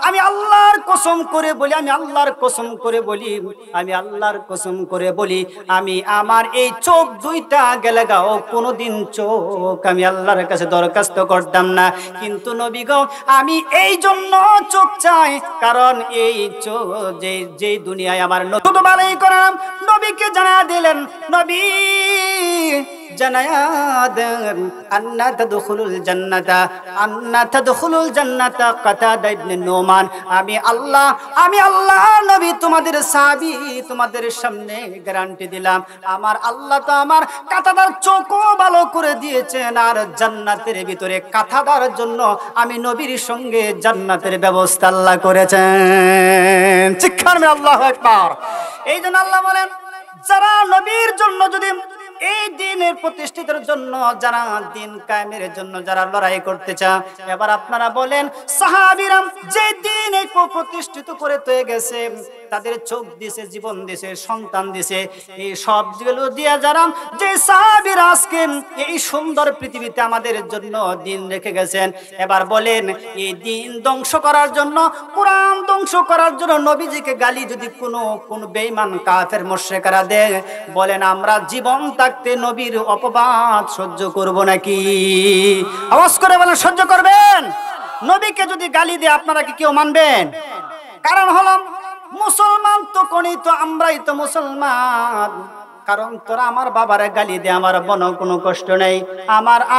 আমি আল্লাহর কসম করে বলি, আমি আল্লাহর কসম করে বলি, আমি আল্লাহর কসম করে বলি, আমি আমার এই চোখ দুইটা গেলে গাও কোনোদিন চোখ আমি আল্লাহর কাছে দরখাস্ত করতাম না, কিন্তু নবী গো, আমি এই জন্য চোখ চাই, কারণ এই চোখ যে দুনিয়ায় আমার নতুন বালাই করাম, নবীকে নবীকে জানায়া দিলেন, নবী জানায়া দেন আন্না তাদখুলুল জান্নাতা, আন্না তাদখুলুল জান্নাতা। কাতাদা ইবনে নুমান, আমি আল্লাহ নবী তোমাদের সাহাবী, তোমাদের সামনে গ্যারান্টি দিলাম, আমার আল্লাহ তো আমার কাতাদার চোখও ভালো করে দিয়েছেন, আর জান্নাতের ভিতরে কাতাদার জন্য আমি নবীর সঙ্গে জান্নাতের ব্যবস্থা আল্লাহ করেছেন। চিৎকার মেরে আল্লাহু আকবার। এই জন্য আল্লাহ বলেন, যারা নবীর জন্য যদি এই দিনের প্রতিষ্ঠিতের জন্য, যারা দিন কায়েমের জন্য যারা লড়াই করতে চায়, এবার আপনারা বলেন সাহাবীরা যে দিন এই প্রতিষ্ঠিত করে তয়ে গেছে, তাদের চোখ দিছে, জীবন দিছে, সন্তান দিছে, এই সবগুলো দিয়া যারা যে সাহাবীরা আজকে এই সুন্দর পৃথিবীতে আমাদের জন্য দিন রেখে গেছেন, এবার বলেন এই দিন ধ্বংস করার জন্য, কোরআন ধ্বংস করার জন্য নবীজিকে গালি যদি কোন বেঈমান কাফের মুশরিকরা দেয়, বলেন আমরা জীবন থাকতে নবীর অপবাদ সহ্য করব নাকি? আওয়াজ করে বলেন, সহ্য করবেন? নবীকে যদি গালি দেয় আপনারা কি কেউ মানবেন? কারণ হলো মুসলমান তো কোনই তো আমরাই তো মুসলমান। কারণ তোরা আমার বাবারে গালি দে, আমার কোনো কষ্ট নেই,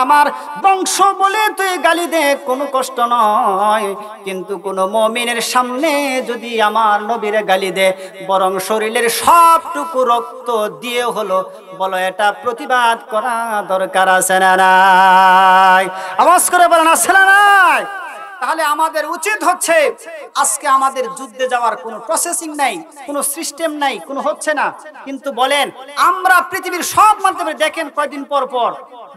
আমার বংশ বলে তুই গালি দে, কোনো কষ্ট নয়। কিন্তু কোন মুমিনের সামনে যদি আমার নবীরে গালি দে, বরং শরীরের সবটুকু রক্ত দিয়ে হলো বলো এটা প্রতিবাদ করা দরকার আছে না নাই? আওয়াজ করে বলেন আছে না নাই? তাহলে আমাদের উচিত হচ্ছে, আজকে আমাদের যুদ্ধে যাওয়ার কোনো প্রসেসিং নাই, কোনো সিস্টেম নাই, কোনো হচ্ছে না, কিন্তু বলেন আমরা পৃথিবীর সব মাধ্যমে দেখেন কয়দিন পর পর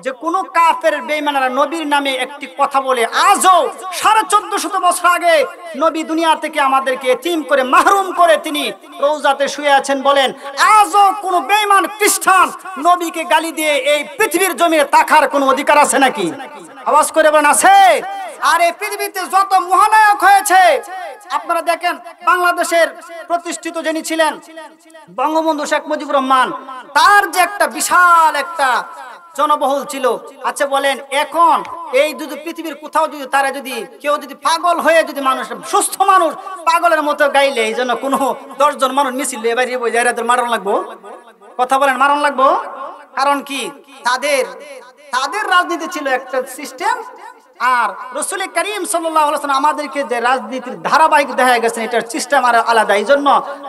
যে কোন কাফের বেঈমানরা নবীর নামে একটি কথা বলে, আজও 1450 বছর আগে নবী দুনিয়া থেকে আমাদেরকে এতিম করে মাহরুম করে তিনি রওজাতে শুয়ে আছেন, বলেন আজও কোন বেঈমান খ্রিস্টান নবীকে গালি দিয়ে এই পৃথিবীর জমিনে থাকার কোনো অধিকার আছে নাকি? আওয়াজ করে বলেন আছে? আর এই পৃথিবীতে যত মহানায়ক হয়েছে আপনারা দেখেন, বাংলাদেশের প্রতিষ্ঠিত যিনি ছিলেন বঙ্গবন্ধু শেখ মুজিবুর রহমান, তার যে একটা বিশাল একটা জনবহুল ছিল। আচ্ছা বলেন এখন এই যদি পৃথিবীর কোথাও যদি তারা যদি কেউ যদি পাগল হয়ে যদি মানুষ, সুস্থ মানুষ পাগলের মতো গাইলে, এই জন্য কোনো 10 জন মানুষ মিছিল এবার মারণ লাগবো? কথা বলেন, মারণ লাগবো? কারণ কি তাদের রাজনীতি ছিল একটা সিস্টেম, আর রাসূল করিম সাল্লাল্লাহু আলাইহি ওয়াসাল্লাম আমাদেরকে যে রাজনীতির ধারাবাহিক দেখা গেছে এটার সিস্টেম আর আলাদা। এই জন্য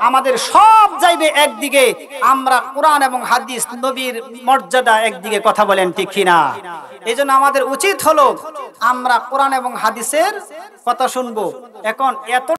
আমাদের সব যাইবে একদিকে, আমরা কোরআন এবং হাদিস নবীর মর্যাদা একদিকে, কথা বলেন ঠিক কিনা? এই জন্য আমাদের উচিত হলো আমরা কোরআন এবং হাদিসের কথা শুনবো। এখন এত